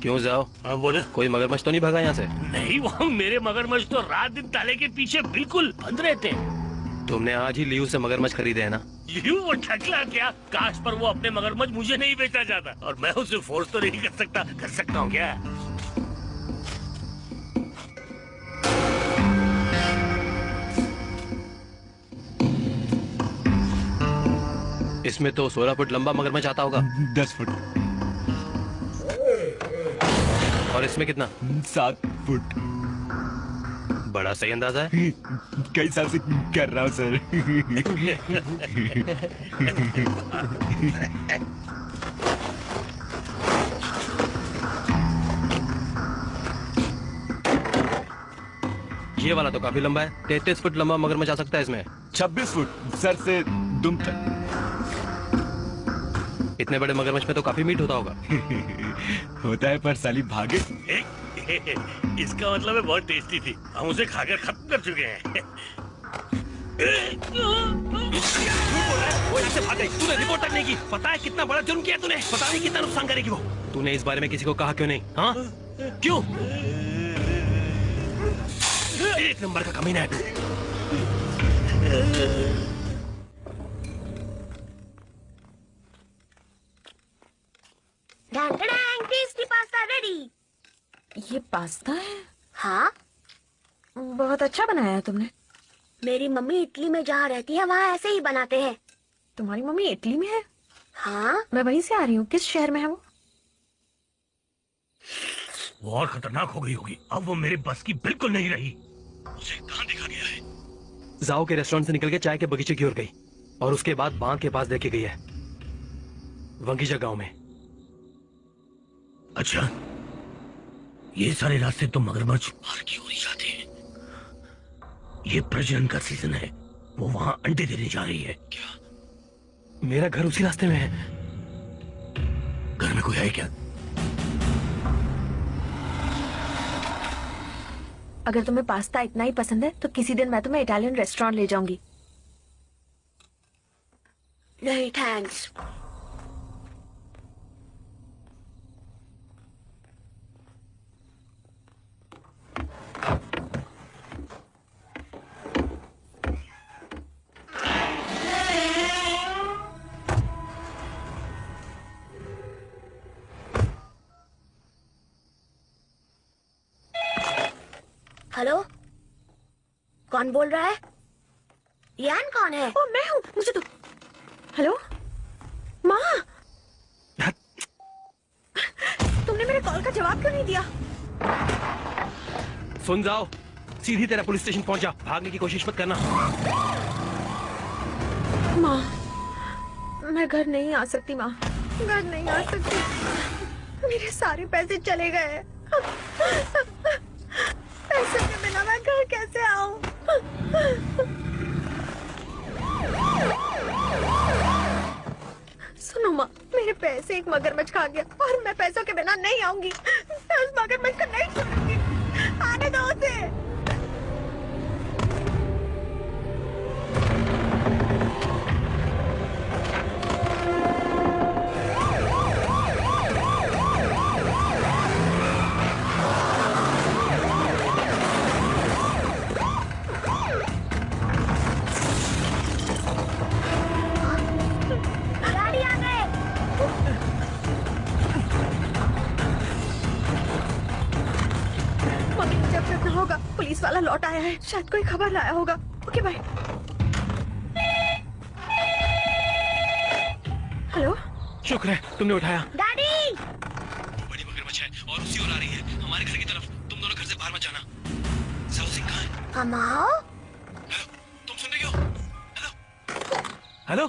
[SPEAKER 9] क्यों जाओ?
[SPEAKER 2] हाँ बोले।
[SPEAKER 9] कोई मगरमच्छ तो नहीं भागा यहाँ से?
[SPEAKER 2] नहीं वोंग, मेरे मगरमच्छ तो रात दिन ताले के पीछे बिल्कुल बंद रहते हैं।
[SPEAKER 9] तुमने आज ही लियू से मगरमच्छ खरीदे है ना?
[SPEAKER 2] लियू वो ठगला क्या? काश पर वो अपने मगरमच्छ मुझे नहीं बेचना चाहता, और मैं उसे फोर्स तो नहीं कर सकता। कर सकता हूँ क्या?
[SPEAKER 9] इसमें तो 16 फुट लंबा मगरमच्छ आता होगा।
[SPEAKER 1] 10 फुट।
[SPEAKER 9] और इसमें कितना?
[SPEAKER 1] 7 फुट।
[SPEAKER 9] बड़ा सही अंदाजा है।
[SPEAKER 1] कई साल से कर रहा हूँ सर।
[SPEAKER 9] ये वाला तो काफी लंबा है। 33 फुट लंबा मगरमच्छ आ सकता है इसमें।
[SPEAKER 1] 26 फुट सर से दुम तक।
[SPEAKER 9] इतने बड़े मगरमच्छ में तो काफी मीट होता होगा।
[SPEAKER 1] होता है, पर साली भागे।
[SPEAKER 2] इसका मतलब है बहुत टेस्टी थी। हम उसे खाकर खत्म कर चुके हैं।
[SPEAKER 6] वो यहाँ से भाग गई। तूने रिपोर्ट तक नहीं की। पता है कितना बड़ा जुर्म किया तूने? पता नहीं कितना नुकसान करेगी वो। तूने इस बारे में किसी को कहा क्यों नहीं? हाँ क्यों? एक नंबर का कमीना है तू।
[SPEAKER 5] Tasty pasta ready.
[SPEAKER 10] ये पास्ता है?
[SPEAKER 5] हाँ,
[SPEAKER 10] बहुत अच्छा बनाया है तुमने।
[SPEAKER 5] मेरी मम्मी इटली में जहाँ रहती है वहाँ ऐसे ही बनाते हैं।
[SPEAKER 10] तुम्हारी मम्मी इटली में है?
[SPEAKER 5] हाँ,
[SPEAKER 10] मैं वहीं से आ रही हूँ। किस शहर में है वो?
[SPEAKER 2] वो और खतरनाक हो गई होगी। अब वो मेरे बस की बिल्कुल नहीं रही। उसे कहाँ देखा गया है?
[SPEAKER 9] जाओ के रेस्टोरेंट से निकल के चाय के बगीचे की ओर गई और उसके बाद बांध के पास देखे गई है, वंगीजा गांव में।
[SPEAKER 2] अच्छा, ये सारे रास्ते तो मगरमच्छ बाहर की ओर ही जाते हैं। ये प्रजनन का सीजन है। वो वहां अंडे देने जा रही है। क्या
[SPEAKER 9] मेरा घर उसी रास्ते में है।
[SPEAKER 2] घर में कोई है क्या?
[SPEAKER 10] अगर तुम्हें पास्ता इतना ही पसंद है तो किसी दिन मैं तुम्हें इटालियन रेस्टोरेंट ले जाऊंगी।
[SPEAKER 5] नहीं थैंक्स। हेलो, कौन बोल रहा है? यान कौन है?
[SPEAKER 10] ओ, मैं हूँ। मुझे तो हेलो माँ, तुमने मेरे कॉल का जवाब क्यों नहीं दिया?
[SPEAKER 9] सुन जाओ, सीधी तेरा पुलिस स्टेशन पहुंच जा। भागने की कोशिश मत करना।
[SPEAKER 10] माँ, मैं घर नहीं आ सकती। माँ, घर नहीं आ सकती। मेरे सारे पैसे चले गए। पैसे के बिना मैं घर कैसे आऊं? सुनो माँ, मेरे पैसे एक मगरमच्छ खा गया और मैं पैसों के बिना नहीं आऊंगी। मैं उस मगरमच्छ को नहीं छोड़ूंगी। आने दो उसे।
[SPEAKER 5] गाड़ी आ गए।
[SPEAKER 10] मम्मी को जब करना होगा। पुलिस वाला लौट आया है, शायद कोई खबर लाया होगा। Okay bye. हेलो,
[SPEAKER 9] शुक्र है तुमने उठाया।
[SPEAKER 5] डैडी,
[SPEAKER 9] बड़ी मगरमच्छ है और उसी ओर आ रही है, हमारे घर की तरफ। तुम दोनों घर से बाहर मत जाना। साहु सिंह कहाँ है?
[SPEAKER 5] हम आओ।
[SPEAKER 9] हेलो, तुम सुन रही हो? Hello, hello,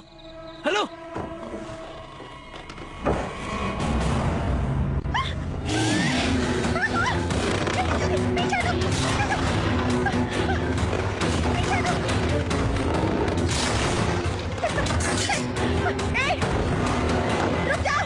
[SPEAKER 9] hello.
[SPEAKER 5] रुक जाओ।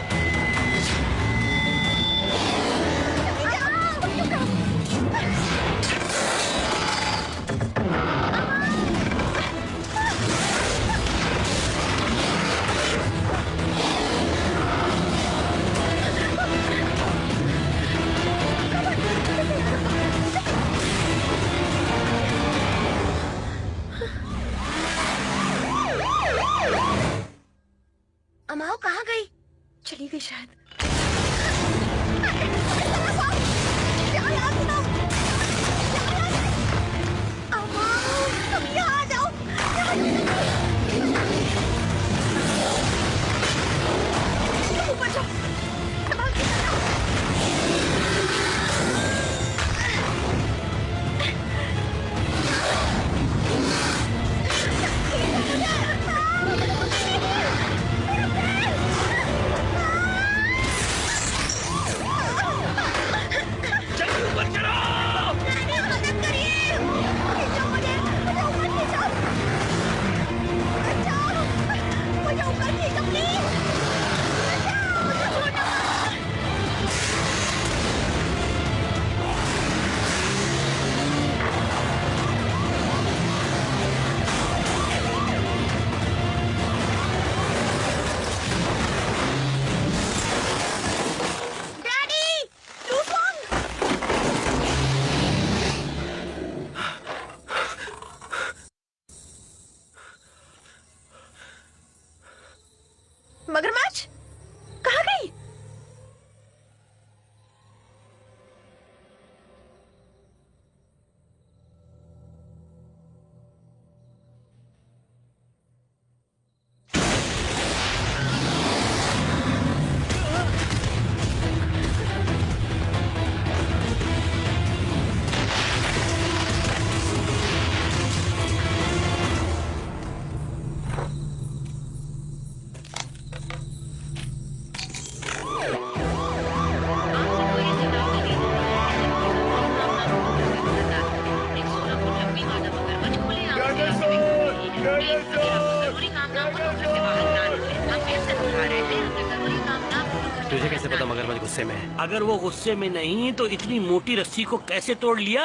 [SPEAKER 9] मुझे कैसे पता मगरमच्छ गुस्से में है?
[SPEAKER 2] अगर वो गुस्से में नहीं तो इतनी मोटी रस्सी को कैसे तोड़ लिया?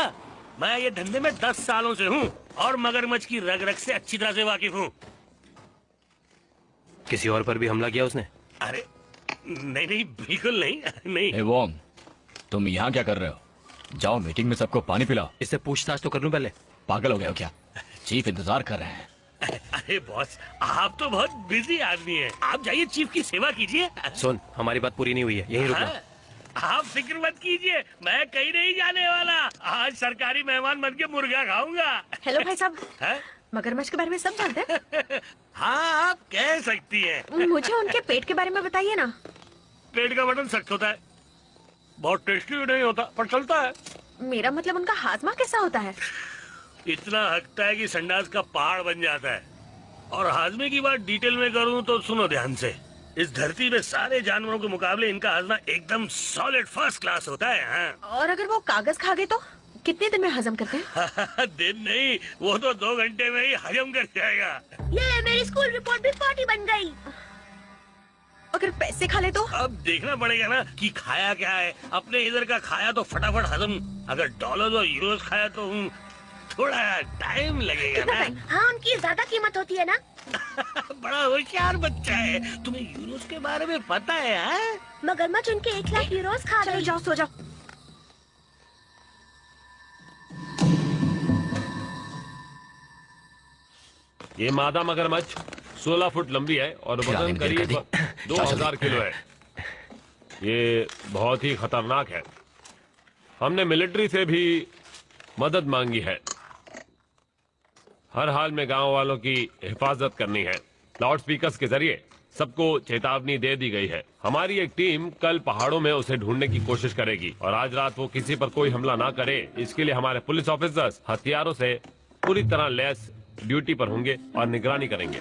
[SPEAKER 2] मैं ये धंधे में 10 सालों से हूँ और मगरमच्छ की रग रग से अच्छी तरह से वाकिफ हूँ।
[SPEAKER 9] किसी और पर भी हमला किया उसने?
[SPEAKER 2] अरे नहीं नहीं, बिल्कुल नहीं नहीं।
[SPEAKER 1] ए वोंग, तुम यहाँ क्या कर रहे हो? जाओ मीटिंग में सबको पानी पिलाओ।
[SPEAKER 9] इससे पूछताछ तो कर लूं पहले।
[SPEAKER 1] पागल हो गए हो क्या? चीफ इंतजार कर रहे हैं।
[SPEAKER 2] अरे बॉस, आप तो बहुत बिजी आदमी हैं। आप जाइए, चीफ की सेवा कीजिए।
[SPEAKER 9] सुन, हमारी बात पूरी नहीं हुई है, यहीं रुकना।
[SPEAKER 2] हाँ, आप फिक्र मत कीजिए, मैं कहीं नहीं जाने वाला। आज सरकारी मेहमान बन के मुर्गा खाऊंगा।
[SPEAKER 7] हेलो भाई साहब,
[SPEAKER 2] हैं?
[SPEAKER 7] मगरमच्छ के बारे में सब जानते हैं?
[SPEAKER 2] हाँ, आप कह सकती हैं।
[SPEAKER 7] मुझे उनके पेट के बारे में बताइए ना।
[SPEAKER 2] पेट का बटन सख्त होता है, बहुत टेस्टी नहीं होता, पर चलता है।
[SPEAKER 7] मेरा मतलब उनका हाजमा कैसा होता है?
[SPEAKER 2] इतना हकता है कि संडास का पहाड़ बन जाता है। और हाजमे की बात डिटेल में करूं तो सुनो ध्यान से। इस धरती में सारे जानवरों के मुकाबले इनका हाजमा एकदम सॉलिड फर्स्ट क्लास होता है। हाँ।
[SPEAKER 7] और अगर वो कागज खा गए तो कितने दिन में हजम करते हैं?
[SPEAKER 2] दिन नहीं, वो तो 2 घंटे में ही हजम कर जाएगा।
[SPEAKER 5] ये मेरी स्कूल रिपोर्ट भी 40 बन गई।
[SPEAKER 7] अगर पैसे खा ले तो?
[SPEAKER 2] अब देखना पड़ेगा ना कि खाया क्या है। अपने इधर का खाया तो फटाफट हजम, अगर डॉलर और यूरोस खाया तो थोड़ा टाइम लगेगा ना।
[SPEAKER 5] हाँ, उनकी ज्यादा कीमत होती है ना।
[SPEAKER 2] बड़ा होशियार बच्चा है। तुम्हें यूरोस के बारे में पता है? हाँ?
[SPEAKER 5] मगरमच्छ उनके 1 लाख यूरोस खा
[SPEAKER 7] चलो
[SPEAKER 5] गई।
[SPEAKER 7] जाओ, सो जाओ।
[SPEAKER 3] ये मादा मगरमच्छ 16 फुट लंबी है और वजन करीब 2000 किलो है। ये बहुत ही खतरनाक है। हमने मिलिट्री से भी मदद मांगी है। हर हाल में गांव वालों की हिफाजत करनी है। लाउड स्पीकर्स के जरिए सबको चेतावनी दे दी गई है। हमारी एक टीम कल पहाड़ों में उसे ढूंढने की कोशिश करेगी और आज रात वो किसी पर कोई हमला ना करे, इसके लिए हमारे पुलिस ऑफिसर्स हथियारों से पूरी तरह लैस ड्यूटी पर होंगे और निगरानी करेंगे।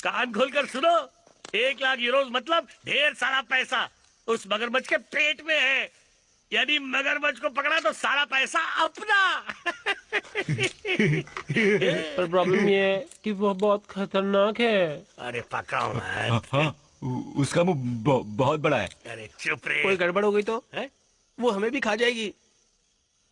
[SPEAKER 2] कान खोलकर सुनो, 1 लाख यूरोस मतलब ढेर सारा पैसा उस मगरमच्छ के पेट में है। यानी मगरमच्छ को पकड़ा तो सारा पैसा अपना।
[SPEAKER 4] पर प्रॉब्लम ये है कि वो बहुत खतरनाक है।
[SPEAKER 2] अरे पका हूँ।
[SPEAKER 1] हाँ, उसका मुंह बहुत बड़ा है।
[SPEAKER 2] अरे चुप रे।
[SPEAKER 6] कोई गड़बड़ हो गई तो
[SPEAKER 2] है?
[SPEAKER 6] वो हमें भी खा जाएगी।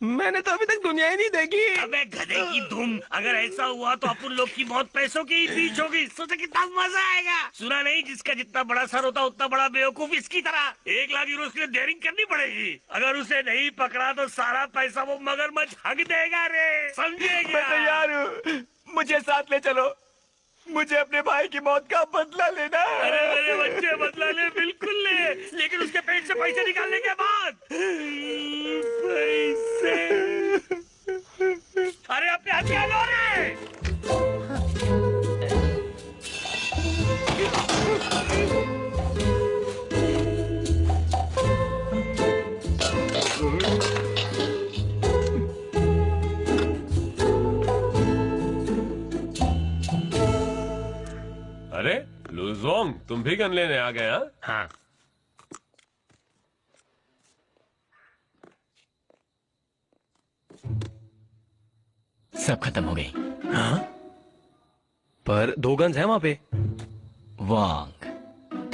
[SPEAKER 6] मैंने तो अभी तक दुनिया ही नहीं देखी।
[SPEAKER 2] अबे गधे की धूम, अगर ऐसा हुआ तो अपन लोग की मौत पैसों की ही बीच होगी। सोचा कितना मजा आएगा। सुना नहीं, जिसका जितना बड़ा सर होता उतना बड़ा बेवकूफ इसकी तरह। 1 लाख यूरो के लिए डेयरिंग करनी पड़ेगी। अगर उसे नहीं पकड़ा तो सारा पैसा वो मगरमच्छ हक देगा रे, समझे क्या?
[SPEAKER 6] मैं तैयार हूँ, मुझे साथ ले चलो। मुझे अपने भाई की मौत का बदला लेना है।
[SPEAKER 2] अरे मेरे बच्चे, बदला ले, बिल्कुल ले, लेकिन उसके पेट से पैसे निकालने के बाद। पैसे? अरे अपने हथियार लो रे।
[SPEAKER 3] अरे लुजोंग, तुम भी गन लेने आ गए?
[SPEAKER 2] हाँ।
[SPEAKER 1] सब खत्म हो गई।
[SPEAKER 9] हाँ? पर 2 गन्स हैं वहां पे।
[SPEAKER 1] वांग,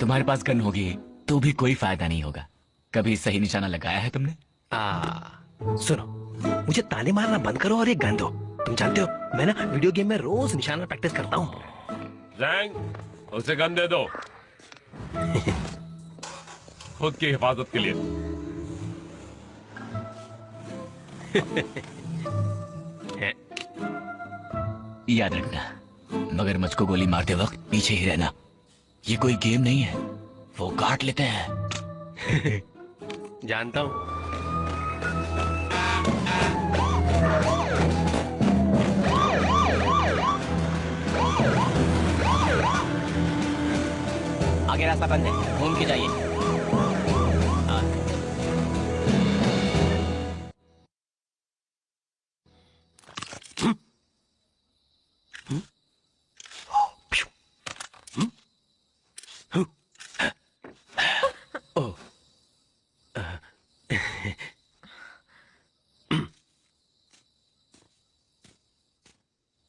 [SPEAKER 1] तुम्हारे पास गन होगी तो भी कोई फायदा नहीं होगा। कभी सही निशाना लगाया है तुमने?
[SPEAKER 6] सुनो, मुझे ताली मारना बंद करो और एक गन दो। तुम जानते हो, मैं ना वीडियो गेम में रोज निशाना प्रैक्टिस करता हूँ।
[SPEAKER 3] जैंग, उसे गन दे दो। खुद की हिफाजत के लिए।
[SPEAKER 1] याद रखना, मगरमच्छ को गोली मारते वक्त पीछे ही रहना। ये कोई गेम नहीं है, वो काट लेते हैं।
[SPEAKER 9] जानता हूँ।
[SPEAKER 6] आगे रास्ता बंद है, घूम के जाइए।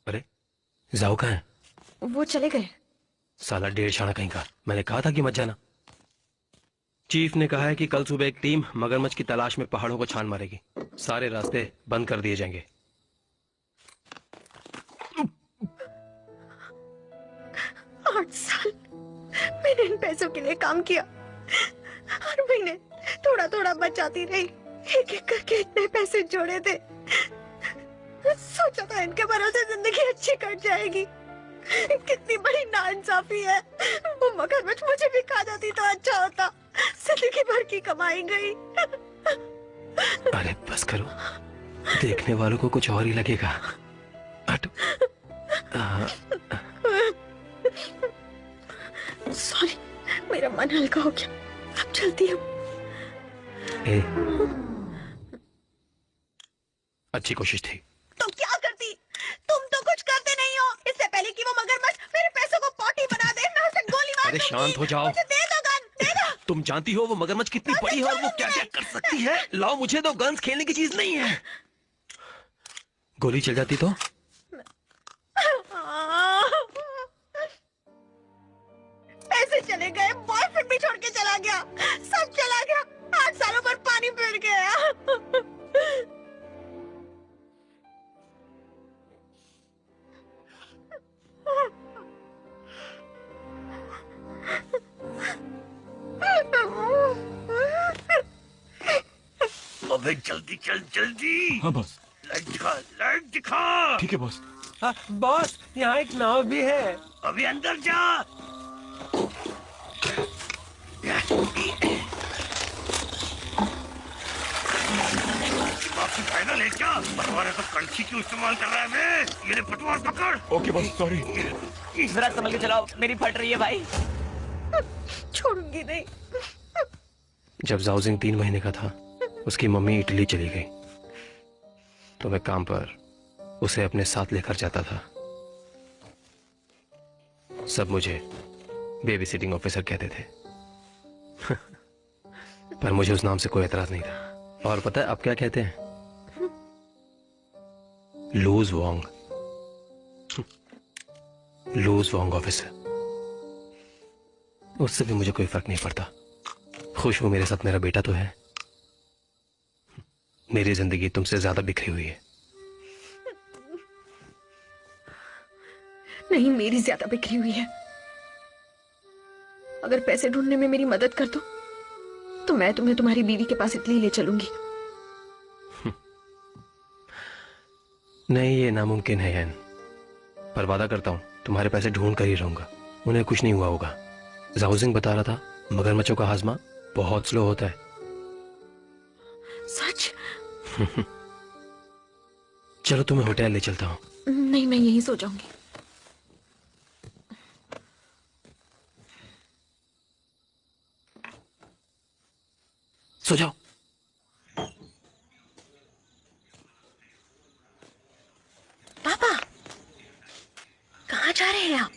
[SPEAKER 9] अरे जाओ कहाँ है?
[SPEAKER 7] वो चले गए।
[SPEAKER 6] साला डेढ़ छाना कहीं का। मैंने कहा था कि मत जाना। चीफ ने कहा है कि कल सुबह एक टीम मगरमच्छ की तलाश में पहाड़ों को छान मारेगी। सारे रास्ते बंद कर दिए जाएंगे।
[SPEAKER 7] 8 साल मैंने इन पैसों के लिए काम किया। हर महीने थोड़ा थोड़ा बचाती रही। एक एक करके इतने पैसे जोड़े थे। सोचा था इनके भरोसे जिंदगी अच्छी कट जाएगी। कितनी बड़ी नाइंसाफी है। वो मगरमच्छ मुझे भी खा जाती तो अच्छा होता। जिंदगी भर की कमाई गई।
[SPEAKER 6] अरे बस करो, देखने वालों को कुछ और ही लगेगा। हट।
[SPEAKER 7] सॉरी, मेरा मन हल्का हो गया। अब चलती हूँ।
[SPEAKER 6] ए, अच्छी कोशिश थी।
[SPEAKER 7] तो क्या करती? तुम तो कुछ करते नहीं हो। इससे पहले कि वो मगरमच्छ मेरे पैसों को पॉटी बना दे, मैं उसे गोली मार
[SPEAKER 6] अरे
[SPEAKER 7] दूंगी।
[SPEAKER 6] शांत हो जाओ।
[SPEAKER 7] मुझे दे दो गन, दे दो।
[SPEAKER 6] तुम जानती हो वो मगरमच्छ कितनी बड़ी है और वो क्या क्या कर सकती है। लाओ मुझे दो, गन्स खेलने की चीज नहीं है। गोली चल जाती तो?
[SPEAKER 7] पैसे चले गए, बॉयफ्रेंड भी छोड़ के चला गया, सब चला गया। 8 सालों पर पानी फिर गया।
[SPEAKER 2] अबे जल्दी चल, जल्दी।
[SPEAKER 1] हाँ बॉस।
[SPEAKER 2] लाइट दिखा, लाइट दिखा।
[SPEAKER 1] ठीक है बॉस।
[SPEAKER 4] बॉस, यहाँ एक नाव भी है।
[SPEAKER 2] अभी अंदर जा। बाकी फायदा ले क्या? पटवार है तो कड़छी क्यों इस्तेमाल कर रहा है बे? ये ले पटवार पकड़।
[SPEAKER 1] Okay boss, sorry.
[SPEAKER 8] जरा संभल के चलाओ, मेरी फट रही है भाई।
[SPEAKER 7] छोड़ूंगी नहीं।
[SPEAKER 6] जब जाओजिंग 3 महीने का था, उसकी मम्मी इटली चली गई तो मैं काम पर उसे अपने साथ लेकर जाता था। सब मुझे बेबी सिटिंग ऑफिसर कहते थे। पर मुझे उस नाम से कोई एतराज नहीं था। और पता है अब क्या कहते हैं? लूज वोंग। लूज वोंग ऑफिसर। उससे भी मुझे कोई फर्क नहीं पड़ता। खुश हूं मेरे साथ मेरा बेटा तो है। मेरी जिंदगी तुमसे ज्यादा बिखरी हुई है।
[SPEAKER 7] नहीं, मेरी ज्यादा बिखरी हुई है। अगर पैसे ढूंढने में मेरी मदद कर दो तो मैं तुम्हें तुम्हारी बीवी के पास इटली ले चलूंगी।
[SPEAKER 6] नहीं, ये नामुमकिन है यैन। पर वादा करता हूं तुम्हारे पैसे ढूंढ कर ही रहूंगा। उन्हें कुछ नहीं हुआ होगा। जाओजिंग बता रहा था मगरमच्छों का हाजमा बहुत स्लो होता है।
[SPEAKER 7] सच?
[SPEAKER 6] चलो तुम्हें होटल ले चलता हूं।
[SPEAKER 7] नहीं, मैं यहीं सो जाऊंगी।
[SPEAKER 6] सो जाओ।
[SPEAKER 7] पापा, कहाँ जा रहे हैं आप?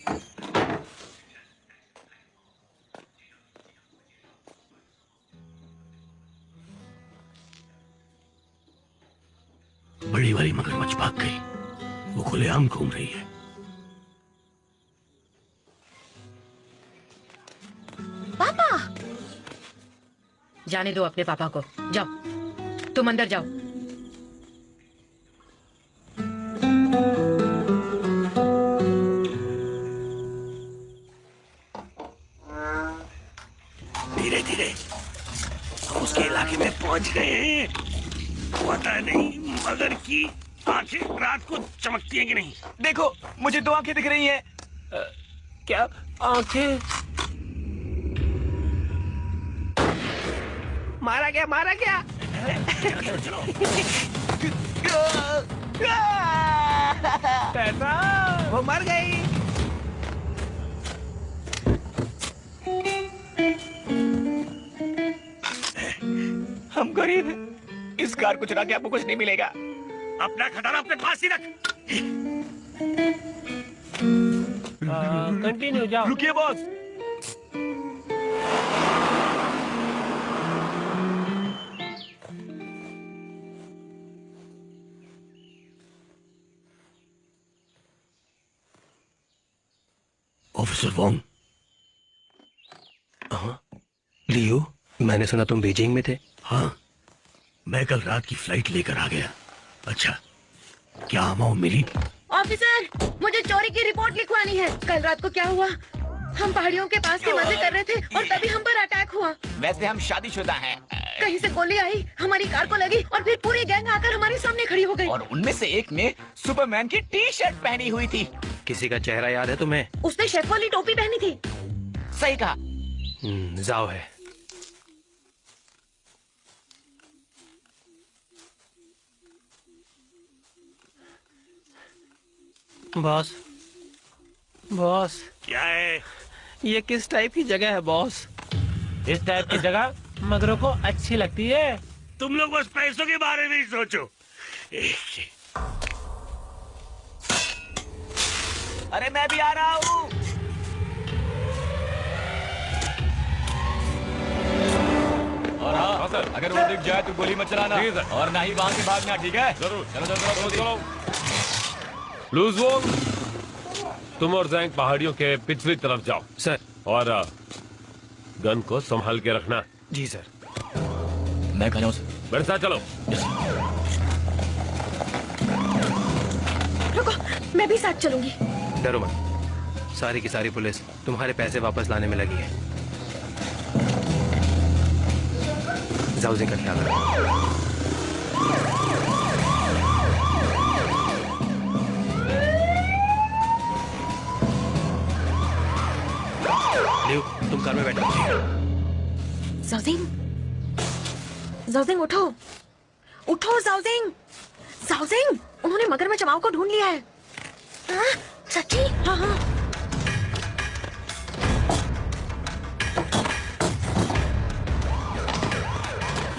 [SPEAKER 2] बड़ी वाली मगरमच्छ भाग गई। वो खुलेआम घूम रही है।
[SPEAKER 7] पापा,
[SPEAKER 10] जाने दो अपने पापा को। जाओ, तुम अंदर जाओ।
[SPEAKER 2] धीरे धीरे हम उसके इलाके में पहुंच गए हैं। पता नहीं मगर की आंखें रात को चमकती हैं कि नहीं।
[SPEAKER 8] देखो, मुझे 2 आंखें दिख रही हैं।
[SPEAKER 4] क्या आंखें? मारा गया, मारा गया। पैसा, वो मर गई।
[SPEAKER 8] हम गरीब हैं। इस कार को चुरा के आपको कुछ नहीं मिलेगा।
[SPEAKER 2] अपना खटारा अपने पास ही रख।
[SPEAKER 4] कंटिन्यू, जाओ।
[SPEAKER 8] रुकिए boss.
[SPEAKER 2] Officer Wong,
[SPEAKER 6] only you? मैंने सुना तुम बीजिंग में थे।
[SPEAKER 2] हाँ, मैं कल रात की फ्लाइट लेकर आ गया। अच्छा, क्या अमाउंट मिली?
[SPEAKER 5] ऑफिसर, मुझे चोरी की रिपोर्ट लिखवानी है। कल रात को क्या हुआ? हम पहाड़ियों के पास के मजे कर रहे थे और तभी हम पर अटैक हुआ।
[SPEAKER 1] वैसे हम शादीशुदा हैं।
[SPEAKER 5] कहीं से गोली आई, हमारी कार को लगी और फिर पूरी गैंग आकर हमारे सामने खड़ी हो गई।
[SPEAKER 1] और उनमें से एक ने सुपरमैन की टी शर्ट पहनी हुई थी।
[SPEAKER 6] किसी का चेहरा याद है तुम्हें?
[SPEAKER 5] उसने शेफ वाली टोपी पहनी थी।
[SPEAKER 1] सही कहा।
[SPEAKER 6] जाओ है। बॉस, बॉस,
[SPEAKER 2] क्या है?
[SPEAKER 6] ये किस टाइप की जगह है बॉस?
[SPEAKER 4] इस टाइप की जगह मगरों को अच्छी लगती है।
[SPEAKER 2] तुम लोग बस पैसों के बारे में ही सोचो।
[SPEAKER 1] अरे मैं भी आ रहा हूँ। और हाँ सर, अगर वो दिख जाए तो गोली मत चलाना।
[SPEAKER 3] ठीक है सर।
[SPEAKER 1] और ना ही वहाँ से भागना, ठीक है?
[SPEAKER 3] जरूर।
[SPEAKER 1] चलो चलो चलो चलो।
[SPEAKER 3] लूज वो, तुम और जैंग पहाड़ियों के पिछली तरफ जाओ
[SPEAKER 6] सर।
[SPEAKER 3] और गन को संभाल के रखना।
[SPEAKER 6] जी सर।
[SPEAKER 1] मैं कह रहा हूँ सर।
[SPEAKER 3] मेरे साथ चलो।
[SPEAKER 5] रुको, मैं भी साथ चलूंगी।
[SPEAKER 6] डरो मत, सारी की सारी पुलिस तुम्हारे पैसे वापस लाने में लगी है। जाओ का ख्याल रखो। लियो, तुम कार में बैठो।
[SPEAKER 5] जाओजिंग, जाओजिंग उठो, उठो जाओजिंग, जाओजिंग, उन्होंने मगरमच्छ माओ को ढूंढ लिया है। हाँ, सच्ची? हाँ हाँ।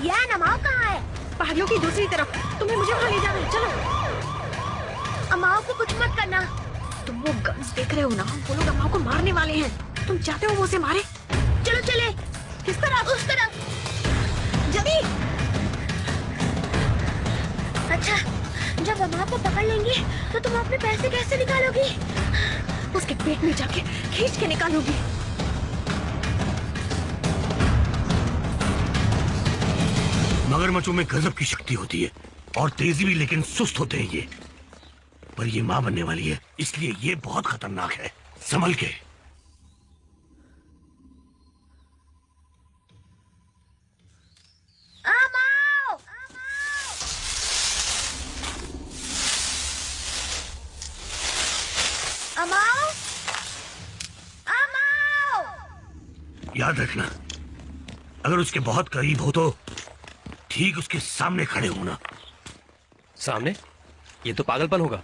[SPEAKER 5] यह नमाओ कहाँ है? पहाड़ियों की दूसरी तरफ। तुम्हें मुझे वहाँ ले जाना है, चलो। अमाओ को कुछ मत करना। तुम वो गन्स देख रहे हो ना? वो लोग अमाओ को मारने वाले हैं। तुम चाहते हो वो उसे मारे? चलो चले। किस तरफ? उस तरफ। जल्दी। अच्छा, जब अमाओ को पकड़ लेंगे तो तुम अपने पैसे कैसे निकालोगी? उसके पेट में जाके खींच के निकालोगी।
[SPEAKER 2] मगरमच्छों में गजब की शक्ति होती है और तेजी भी, लेकिन सुस्त होते हैं ये। पर ये मां बनने वाली है, इसलिए ये बहुत खतरनाक है। संभल के।
[SPEAKER 5] अमाओ! अमाओ! अमाओ!
[SPEAKER 2] याद रखना, अगर उसके बहुत करीब हो तो ठीक उसके सामने खड़े होना।
[SPEAKER 6] सामने? ये तो पागलपन होगा।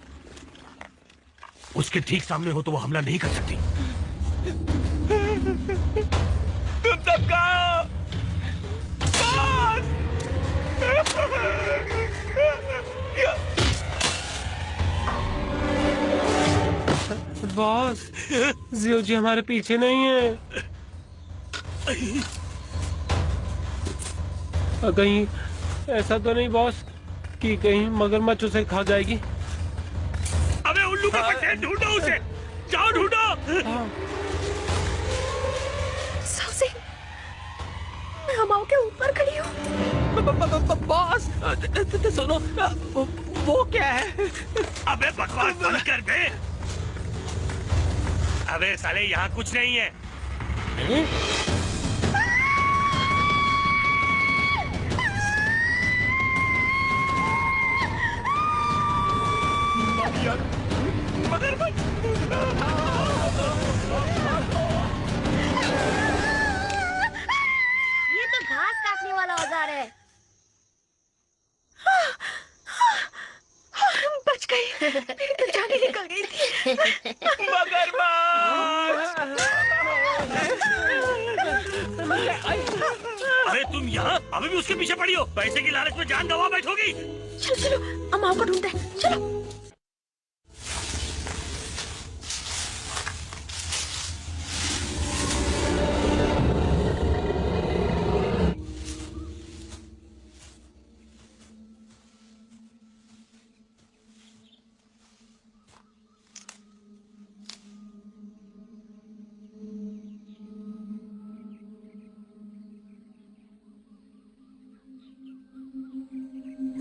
[SPEAKER 2] उसके ठीक सामने हो तो वो हमला नहीं कर सकती।
[SPEAKER 1] तुम सबका
[SPEAKER 4] बॉस, जियो जी हमारे पीछे नहीं है। कहीं ऐसा तो नहीं बॉस कि कहीं मगरमच्छ उसे खा जाएगी?
[SPEAKER 2] अबे उल्लू के पट्टे, ढूंढो उसे। जाओ ढूंढो।
[SPEAKER 5] साउसी, मैं अमाओ के ऊपर खड़ी हूँ।
[SPEAKER 6] बॉस, सुनो, वो क्या है?
[SPEAKER 2] अबे बकवास बंद कर दे। अबे साले, यहाँ कुछ नहीं है।
[SPEAKER 5] ये तो घास काटने वाला औजार है। बच गई। मेरी जान निकल गई थी।
[SPEAKER 2] अरे तुम यहाँ अभी भी उसके पीछे पड़ी हो? पैसे की लालच में जान गवा बैठोगी।
[SPEAKER 5] चलो चलो, अमाओ को ढूंढते हैं, चलो।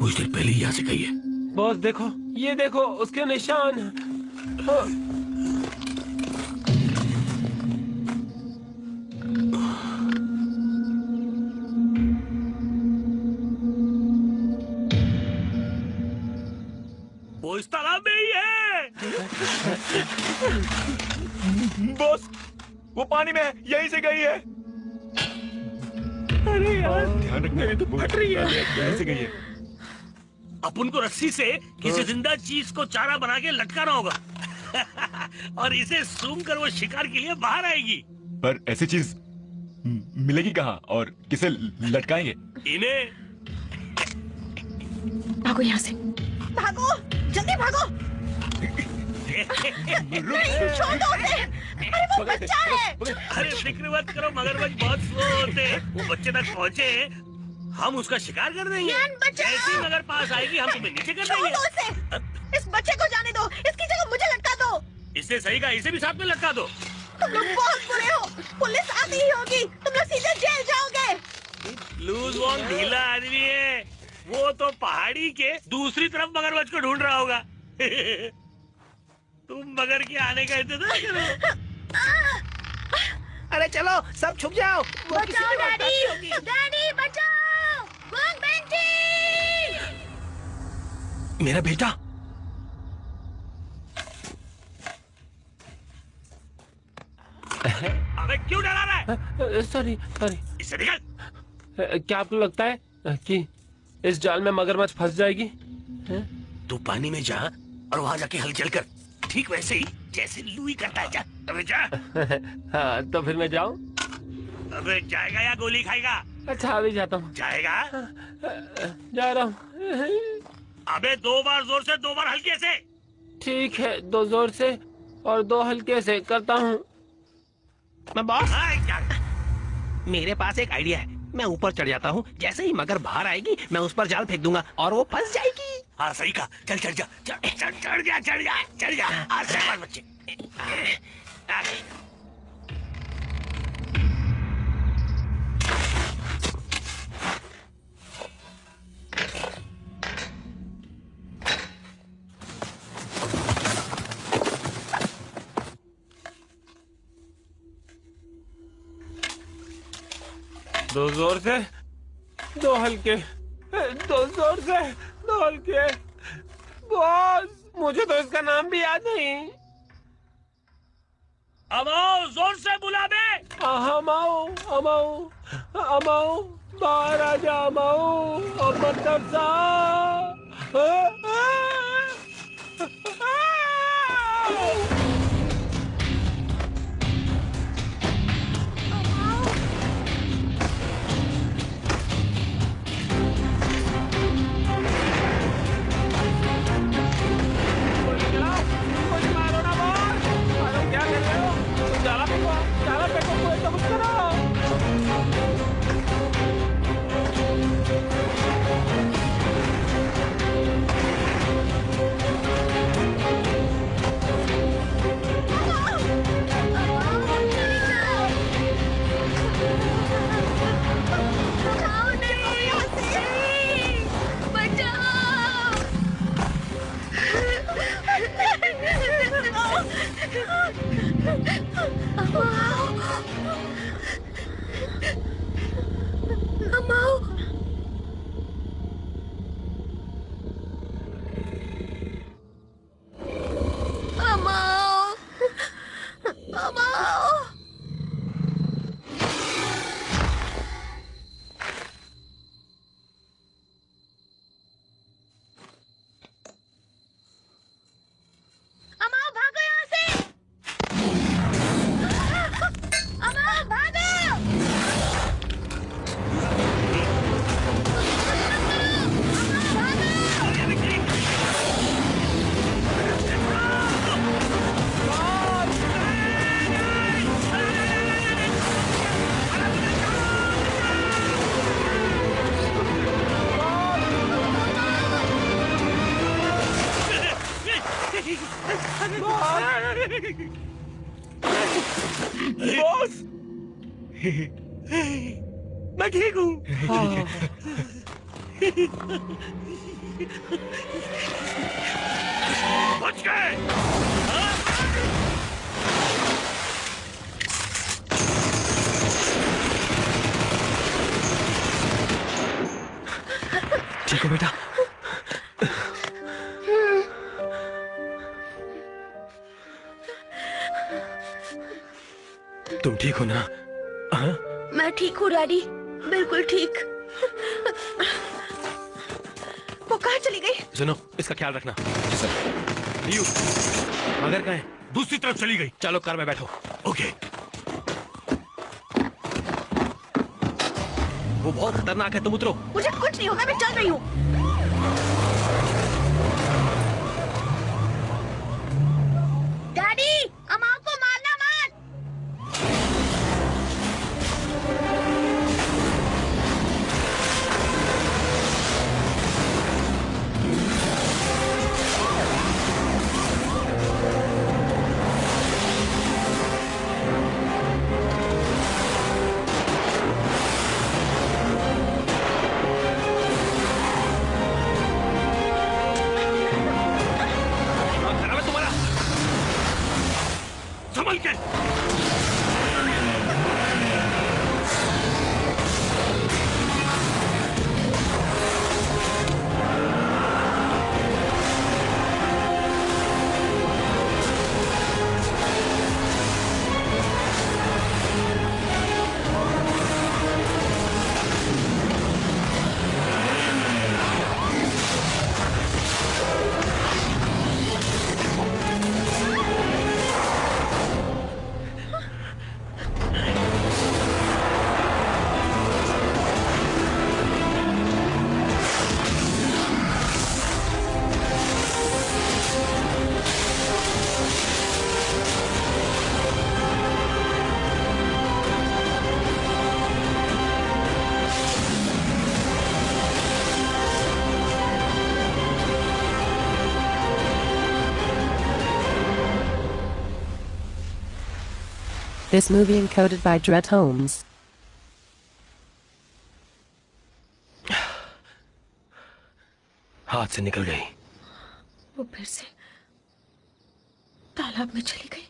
[SPEAKER 2] कुछ देर पहले यहाँ से गई है।
[SPEAKER 4] बॉस देखो, ये देखो उसके निशान। हाँ।
[SPEAKER 2] वो इस तालाब में ही है।
[SPEAKER 1] बॉस, वो पानी में है, यहीं से गई है।
[SPEAKER 2] अरे यार,
[SPEAKER 1] ध्यान रखना, ये तो फट रही है। यहीं से गई है।
[SPEAKER 2] अपन को रस्सी से किसी जिंदा चीज को चारा बना के लटकाना होगा और इसे सूंघ कर वो शिकार के लिए बाहर आएगी।
[SPEAKER 1] पर ऐसी चीज मिलेगी कहाँ और किसे लटकाएंगे?
[SPEAKER 2] इन्हें।
[SPEAKER 5] भागो यहाँ से,
[SPEAKER 7] भागो, जल्दी भागो। छोड़ दो उसे। अरे वो बच्चा है।
[SPEAKER 2] अरे फिक्र मत करो, मगरमच्छ बहुत स्लो होते हैं। वो बच्चे तक पहुँचे, हम उसका शिकार कर देंगे। जैसे मगर पास आएगी हम तुम्हें नीचे कर देंगे।
[SPEAKER 7] इस बच्चे को जाने दो, इसकी जगह मुझे लटका दो।
[SPEAKER 2] इससे सही कहा, इसे भी साथ में लटका दो।
[SPEAKER 7] तुम लोग बहुत बुरे हो, पुलिस आती ही होगी, तुम लोग सीधे जेल जाओगे।
[SPEAKER 2] लूज वॉन ढीला आदमी है, वो तो पहाड़ी के दूसरी तरफ मगरमच्छ को ढूंढ रहा होगा। तुम मगर के आने का इंतजार करो।
[SPEAKER 8] अरे चलो सब छुप जाओ।
[SPEAKER 7] बचाओ डैडी, डैडी बचाओ। भाग बेंटी।
[SPEAKER 6] मेरा बेटा।
[SPEAKER 2] अबे क्यों डरा रहा है?
[SPEAKER 4] Sorry sorry.
[SPEAKER 2] इससे निकल।
[SPEAKER 4] क्या आपको लगता है कि इस जाल में मगरमच्छ फंस जाएगी?
[SPEAKER 2] तू पानी में जा और वहाँ जाके हलचल कर, ठीक वैसे ही जैसे लुई करता है। जा अबे जा।
[SPEAKER 4] हाँ तो फिर मैं जाऊँ?
[SPEAKER 2] अबे जाएगा या गोली खाएगा?
[SPEAKER 4] अच्छा अभी जाता हूँ।
[SPEAKER 2] जाएगा?
[SPEAKER 4] जा रहा हूँ।
[SPEAKER 2] अबे 2 बार जोर से, 2 बार हल्के से।
[SPEAKER 4] ठीक है, 2 जोर से और 2 हल्के से करता हूँ।
[SPEAKER 8] मैं बॉस,
[SPEAKER 2] क्या?
[SPEAKER 8] मेरे पास एक आइडिया है। मैं ऊपर चढ़ जाता हूँ, जैसे ही मगर बाहर आएगी मैं उस पर जाल फेंक दूंगा और वो फंस जाएगी।
[SPEAKER 2] हाँ सही कहा। चल चढ़ जा, चढ़ जा, चढ़ जा, चढ़ जा। आज से बच्चे।
[SPEAKER 4] दो जोर से, 2 हल्के, 2 जोर से, 2 हल्के। बॉस, मुझे तो इसका नाम भी याद नहीं।
[SPEAKER 2] अमाओ, जोर से बुला बे।
[SPEAKER 4] अमाओ, अमाओ, अमाओ, बाहर आ जा अमाओ, मत तरसा।
[SPEAKER 2] मैं ठीक हूँ। बच गए।
[SPEAKER 6] ठीक हो बेटा? तुम ठीक हो ना? हाँ?
[SPEAKER 5] मैं ठीक हूँ डैडी, बिल्कुल ठीक। वो कहाँ चली गई?
[SPEAKER 6] सुनो, इसका ख्याल रखना।
[SPEAKER 1] जी सर।
[SPEAKER 6] लियो, मगर कहाँ है?
[SPEAKER 2] दूसरी तरफ चली गई।
[SPEAKER 6] चलो कार में बैठो।
[SPEAKER 2] ओके।
[SPEAKER 6] वो बहुत खतरनाक है, तुम उतरो।
[SPEAKER 5] मुझे कुछ नहीं होगा, मैं चल रही हूँ। डैडी, अमाओ को मारना मत।
[SPEAKER 6] खराब है तुम्हारा।
[SPEAKER 2] संभल के।
[SPEAKER 11] This movie encoded by Dred Holmes.
[SPEAKER 6] हाथ से निकल गई।
[SPEAKER 5] वो फिर से तालाब में चली गई।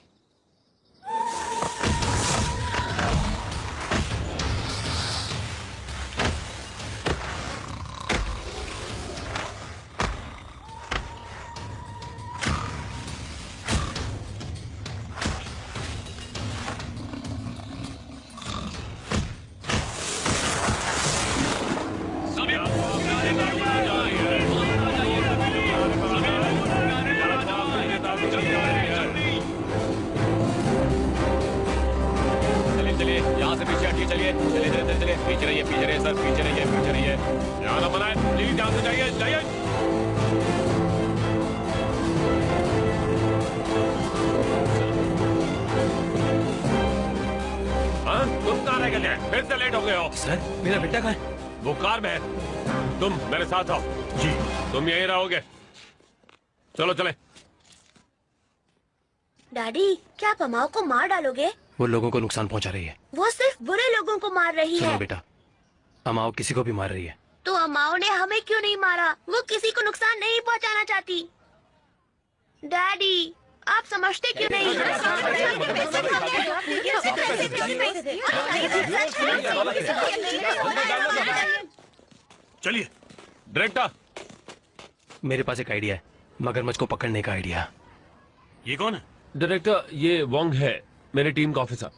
[SPEAKER 1] चलिए यहाँ से पीछे हटिए, चलिए चलिए चलिए चलिए, पीछे रहिए सर, पीछे रहिए।
[SPEAKER 3] यहाँ ना बनाए, प्लीज ध्यान से जाइए जाइए। हाँ, तुम कहाँ रह गए? फिर से लेट हो गए हो।
[SPEAKER 6] सर, मेरा बेटा कहाँ है?
[SPEAKER 3] वो कार में है। तुम मेरे साथ आओ।
[SPEAKER 2] जी।
[SPEAKER 3] तुम यहीं रहोगे। चलो चले।
[SPEAKER 5] डैडी, क्या आप अमाओ को मार डालोगे?
[SPEAKER 6] वो लोगों को नुकसान पहुंचा रही है।
[SPEAKER 5] वो सिर्फ बुरे लोगों को मार रही
[SPEAKER 6] सुनो
[SPEAKER 5] है।
[SPEAKER 6] बेटा, अमाओ किसी को भी मार रही है।
[SPEAKER 5] तो अमाओ ने हमें क्यों नहीं मारा? वो किसी को नुकसान नहीं पहुंचाना चाहती। डैडी, आप समझते क्यों नहीं?
[SPEAKER 2] चलिए।
[SPEAKER 3] डायरेक्टर,
[SPEAKER 6] मेरे पास एक आइडिया है, मगरमच्छ को पकड़ने का आइडिया।
[SPEAKER 2] ये कौन है?
[SPEAKER 3] डायरेक्टर, ये वोंग है, मेरी टीम का ऑफिसर।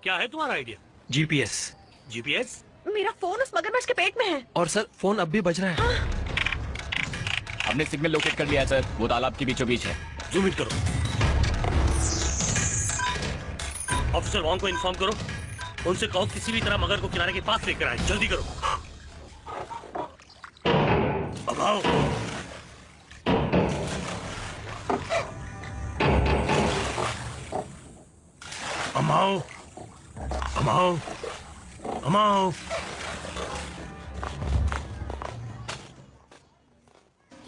[SPEAKER 2] क्या है तुम्हारा आइडिया?
[SPEAKER 6] जीपीएस।
[SPEAKER 2] जीपीएस?
[SPEAKER 5] मेरा फोन उस मगरमच्छ के पेट में है।
[SPEAKER 6] और सर, फोन अब भी बज रहा है।
[SPEAKER 1] हमने सिग्नल लोकेट कर लिया है सर, वो तालाब के बीचों बीच है।
[SPEAKER 2] जूम इन करो। ऑफिसर वॉन्ग को इन्फॉर्म करो, उनसे कहो किसी भी तरह मगर को किनारे के पास लेकर आए। जल्दी करो। अब आओ। अमाओ, अमाओ, अमाओ।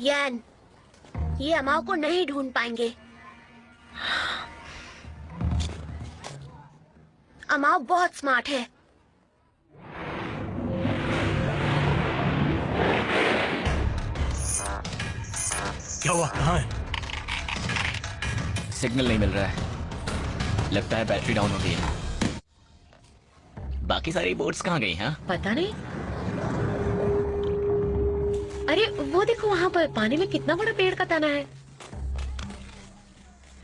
[SPEAKER 5] यान, ये अमाओ को नहीं ढूंढ पाएंगे। अमाओ बहुत स्मार्ट है।
[SPEAKER 2] क्या हुआ? कहाँ है?
[SPEAKER 1] सिग्नल नहीं मिल रहा है, लगता है बैटरी डाउन हो गई है। बाकी सारी बोट्स कहाँ गई हैं?
[SPEAKER 5] पता नहीं। अरे वो देखो वहाँ पर पानी में कितना बड़ा पेड़ का तना है।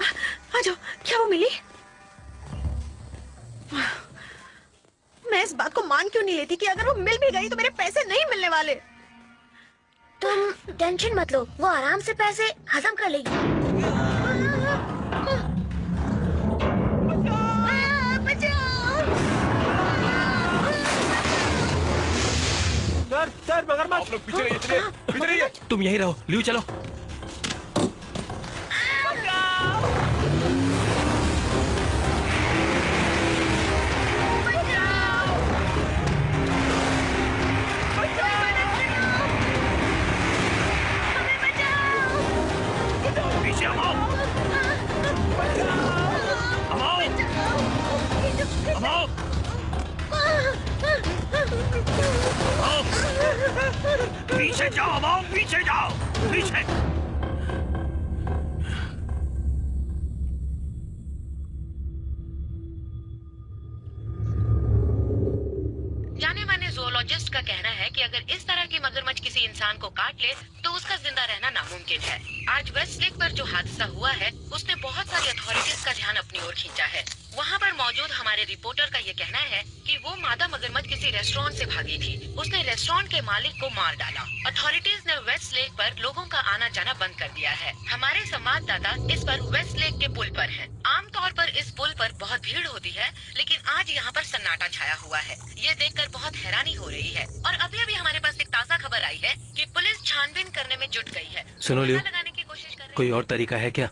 [SPEAKER 5] आ जाओ, क्या वो मिली? मैं इस बात को मान क्यों नहीं लेती कि अगर वो मिल भी गई तो मेरे पैसे नहीं मिलने वाले।
[SPEAKER 7] तुम टेंशन मत लो, वो आराम से पैसे हजम कर लेगी।
[SPEAKER 8] सर मगरमच्छ।
[SPEAKER 1] आप लोग पीछे रहिए, चलिए पीछे रहिए।
[SPEAKER 8] तुम यहीं रहो, लियो चलो।
[SPEAKER 2] पीछे आओ। पीछे जाओ, अमाओ, पीछे जाओ, पीछे।
[SPEAKER 10] जाने माने ज़ूलॉजिस्ट का कहना है कि अगर इस तरह की मगरमच्छ किसी इंसान को काट ले तो उसका जिंदा रहना नामुमकिन है। आज वेस्ट लेक पर जो हादसा हुआ है उसने बहुत सारी अथॉरिटीज का ध्यान अपनी ओर खींचा है। वहाँ पर मौजूद हमारे रिपोर्टर का ये कहना है कि वो मादा मगरमच्छ किसी रेस्टोरेंट से भागी थी। उसने रेस्टोरेंट के मालिक को मार डाला। अथॉरिटीज ने वेस्ट लेक पर लोगों का आना जाना बंद कर दिया है। हमारे संवाददाता इस पर वेस्ट लेक के पुल पर हैं। आमतौर पर इस पुल पर बहुत भीड़ होती है, लेकिन आज यहाँ पर सन्नाटा छाया हुआ है। ये देखकर बहुत हैरानी हो रही है। और अभी अभी हमारे पास एक ताज़ा खबर आई है कि पुलिस छानबीन करने में जुट गई है।
[SPEAKER 6] सुनो लियो,
[SPEAKER 10] लगाने की कोशिश कर रही है।
[SPEAKER 6] कोई और तरीका है क्या?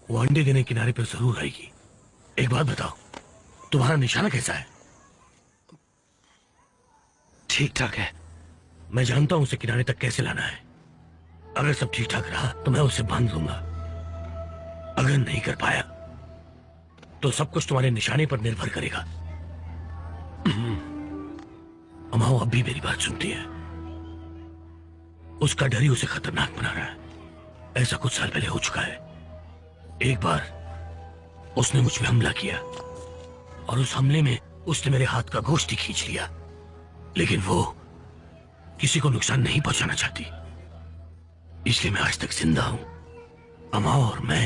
[SPEAKER 2] वो अंडे देने किनारे पे जरूर आएगी। एक बात बताओ, तुम्हारा निशाना कैसा है?
[SPEAKER 6] ठीक ठाक है।
[SPEAKER 2] मैं जानता हूं उसे किनारे तक कैसे लाना है। अगर सब ठीक ठाक रहा तो मैं उसे बांध लूंगा। अगर नहीं कर पाया तो सब कुछ तुम्हारे निशाने पर निर्भर करेगा। अमाओ अब भी मेरी बात सुनती है। उसका डर ही उसे खतरनाक बना रहा है। ऐसा कुछ साल पहले हो चुका है। एक बार उसने मुझ पे हमला किया और उस हमले में उसने मेरे हाथ का गोश्त ही खींच लिया, लेकिन वो किसी को नुकसान नहीं पहुंचाना चाहती, इसलिए मैं आज तक जिंदा हूं। अमाओ और मैं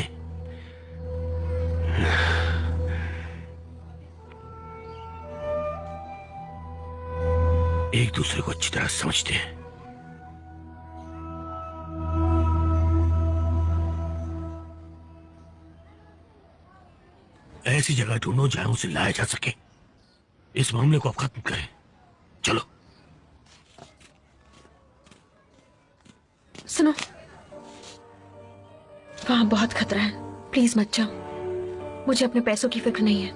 [SPEAKER 2] एक दूसरे को अच्छी तरह समझते हैं। ऐसी जगह ढूंढो जहां उसे लाया जा सके। इस मामले को अब खत्म करें। चलो।
[SPEAKER 5] सुनो, वहां बहुत खतरा है, प्लीज मत जाओ। मुझे अपने पैसों की फिक्र नहीं है।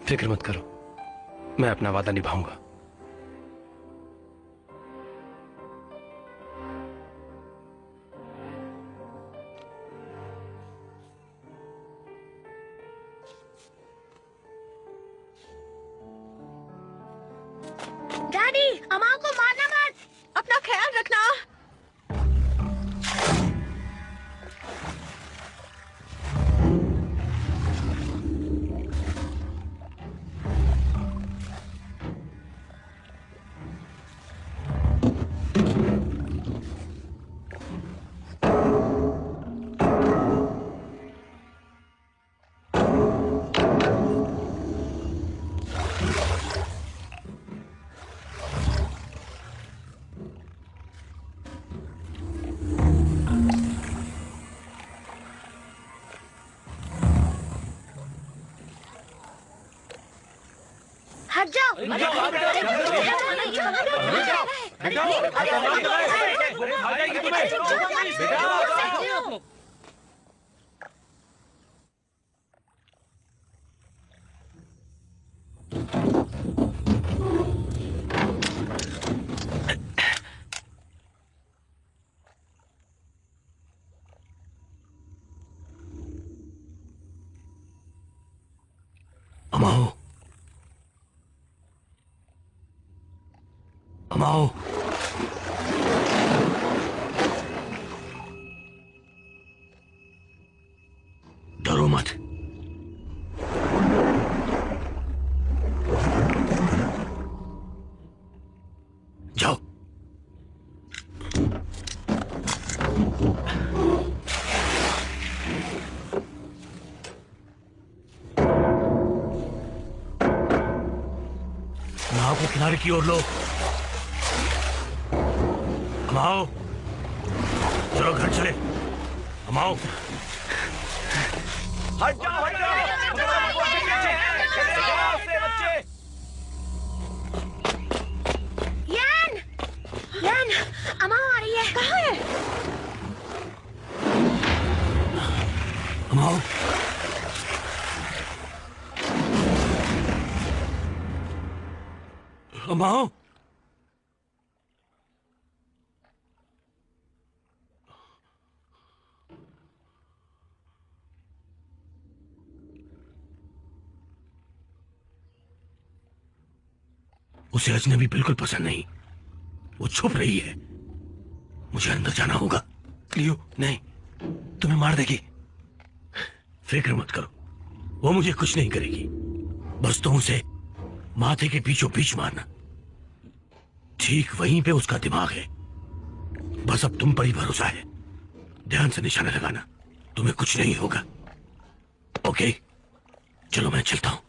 [SPEAKER 6] फिक्र मत करो, मैं अपना वादा निभाऊंगा।
[SPEAKER 7] डैडी, अमाओ को मारना मत।
[SPEAKER 5] अपना ख्याल रखना।
[SPEAKER 7] हट जाओ।
[SPEAKER 2] अमाओ, अमाओ, अमाओ को किनारे की ओर लो। अमाओ, चलो घर चले। अमाओ,
[SPEAKER 1] हट जाओ, हट जाओ।
[SPEAKER 5] यान, यान, अमाओ आ रही है। कहाँ है?
[SPEAKER 2] अमाओ, अमाओ, उसे अजनबी बिल्कुल पसंद नहीं। वो छुप रही है। मुझे अंदर जाना होगा।
[SPEAKER 8] लियो, नहीं, तुम्हें मार देगी।
[SPEAKER 2] फिक्र मत करो, वो मुझे कुछ नहीं करेगी। बस तुम उसे माथे के बीचों बीच मारना। ठीक वहीं पे उसका दिमाग है। बस अब तुम पर ही भरोसा है। ध्यान से निशाना लगाना, तुम्हें कुछ नहीं होगा। ओके, चलो मैं चलता हूं।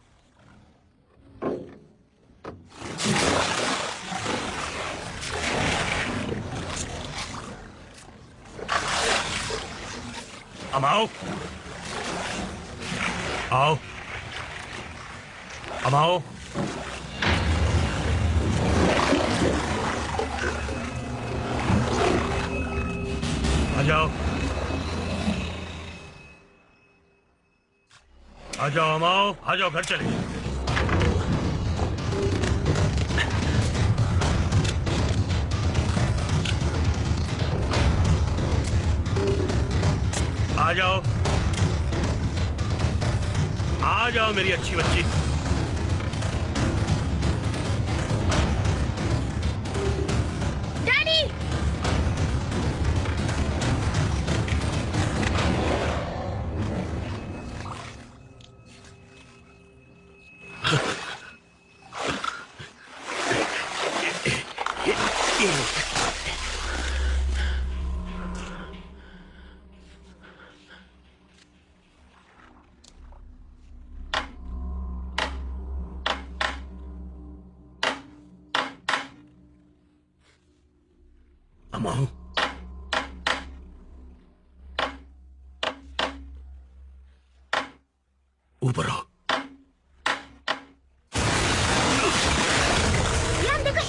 [SPEAKER 2] अमाओ, आओ। अमाओ, आ जाओ, आ जाओ अमाओ, आ जाओ, घर चले। आ जाओ, आ जाओ मेरी अच्छी बच्ची।
[SPEAKER 5] डैडी,
[SPEAKER 2] अमाओ, ऊपर आओ।
[SPEAKER 5] यान देखो।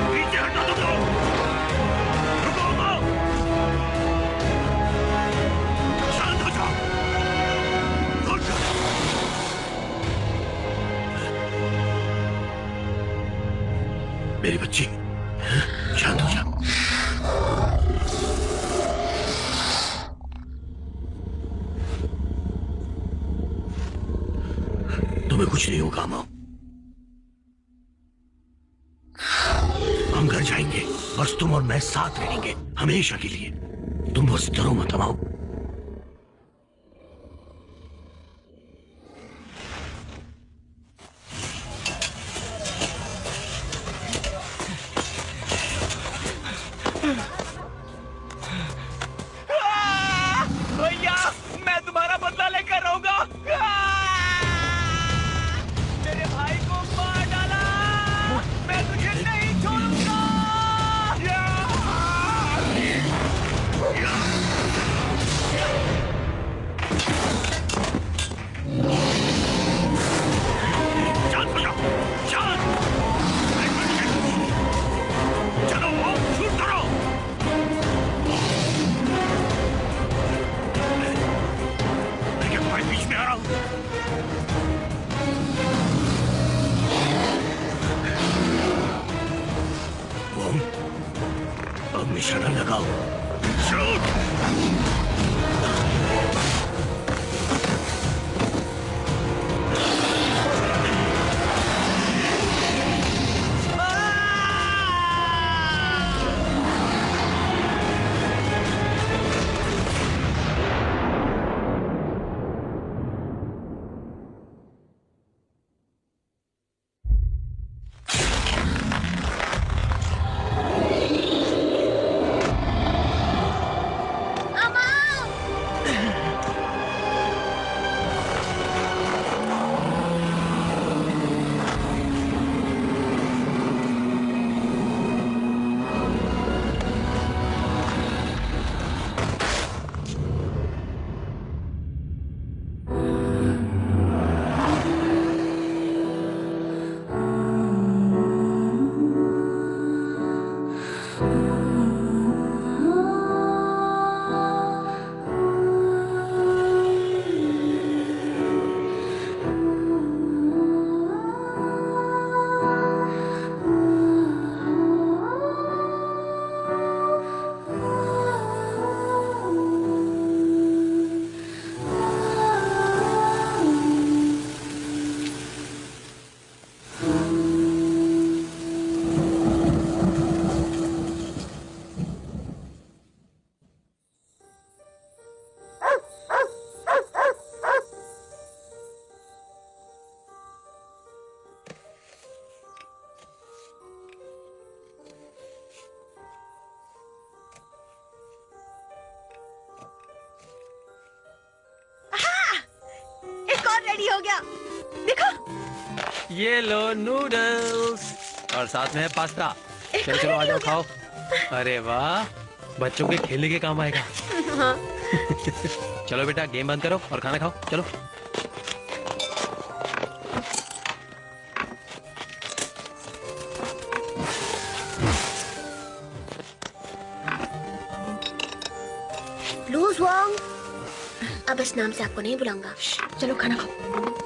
[SPEAKER 2] पीछे हटो तुम लोग। रुको अमाओ, शांत हो जाओ। रुक जाओ। मेरी बच्ची, शांत हो जाओ। तुम्हें कुछ नहीं होगा अमाओ। हम घर जाएंगे, बस तुम और मैं साथ रहेंगे हमेशा के लिए। तुम बस डरो मत अमाओ।
[SPEAKER 1] भैया, मैं तुम्हारा बदला लेकर रहूंगा। मेरे भाई को मार डाला, मैं तुझे नहीं छोड़ूंगा।
[SPEAKER 2] शांत हो जाओ, शांत। चलो शूट करो। मैं क्या तुम्हारे बीच में आ रहा हूं? ओम, अब निशाना लगाओ। शूट।
[SPEAKER 7] और रेडी हो गया। देखो
[SPEAKER 6] ये लो नूडल्स और साथ में है पास्ता। चलो चलो आ जाओ खाओ। अरे वाह, बच्चों के खेलने के काम आएगा।
[SPEAKER 5] हाँ।
[SPEAKER 6] चलो बेटा गेम बंद करो और खाना खाओ। चलो
[SPEAKER 5] लूज वॉन्ग, अब इस नाम से आपको नहीं बुलाऊंगा। चलो खाना खाओ।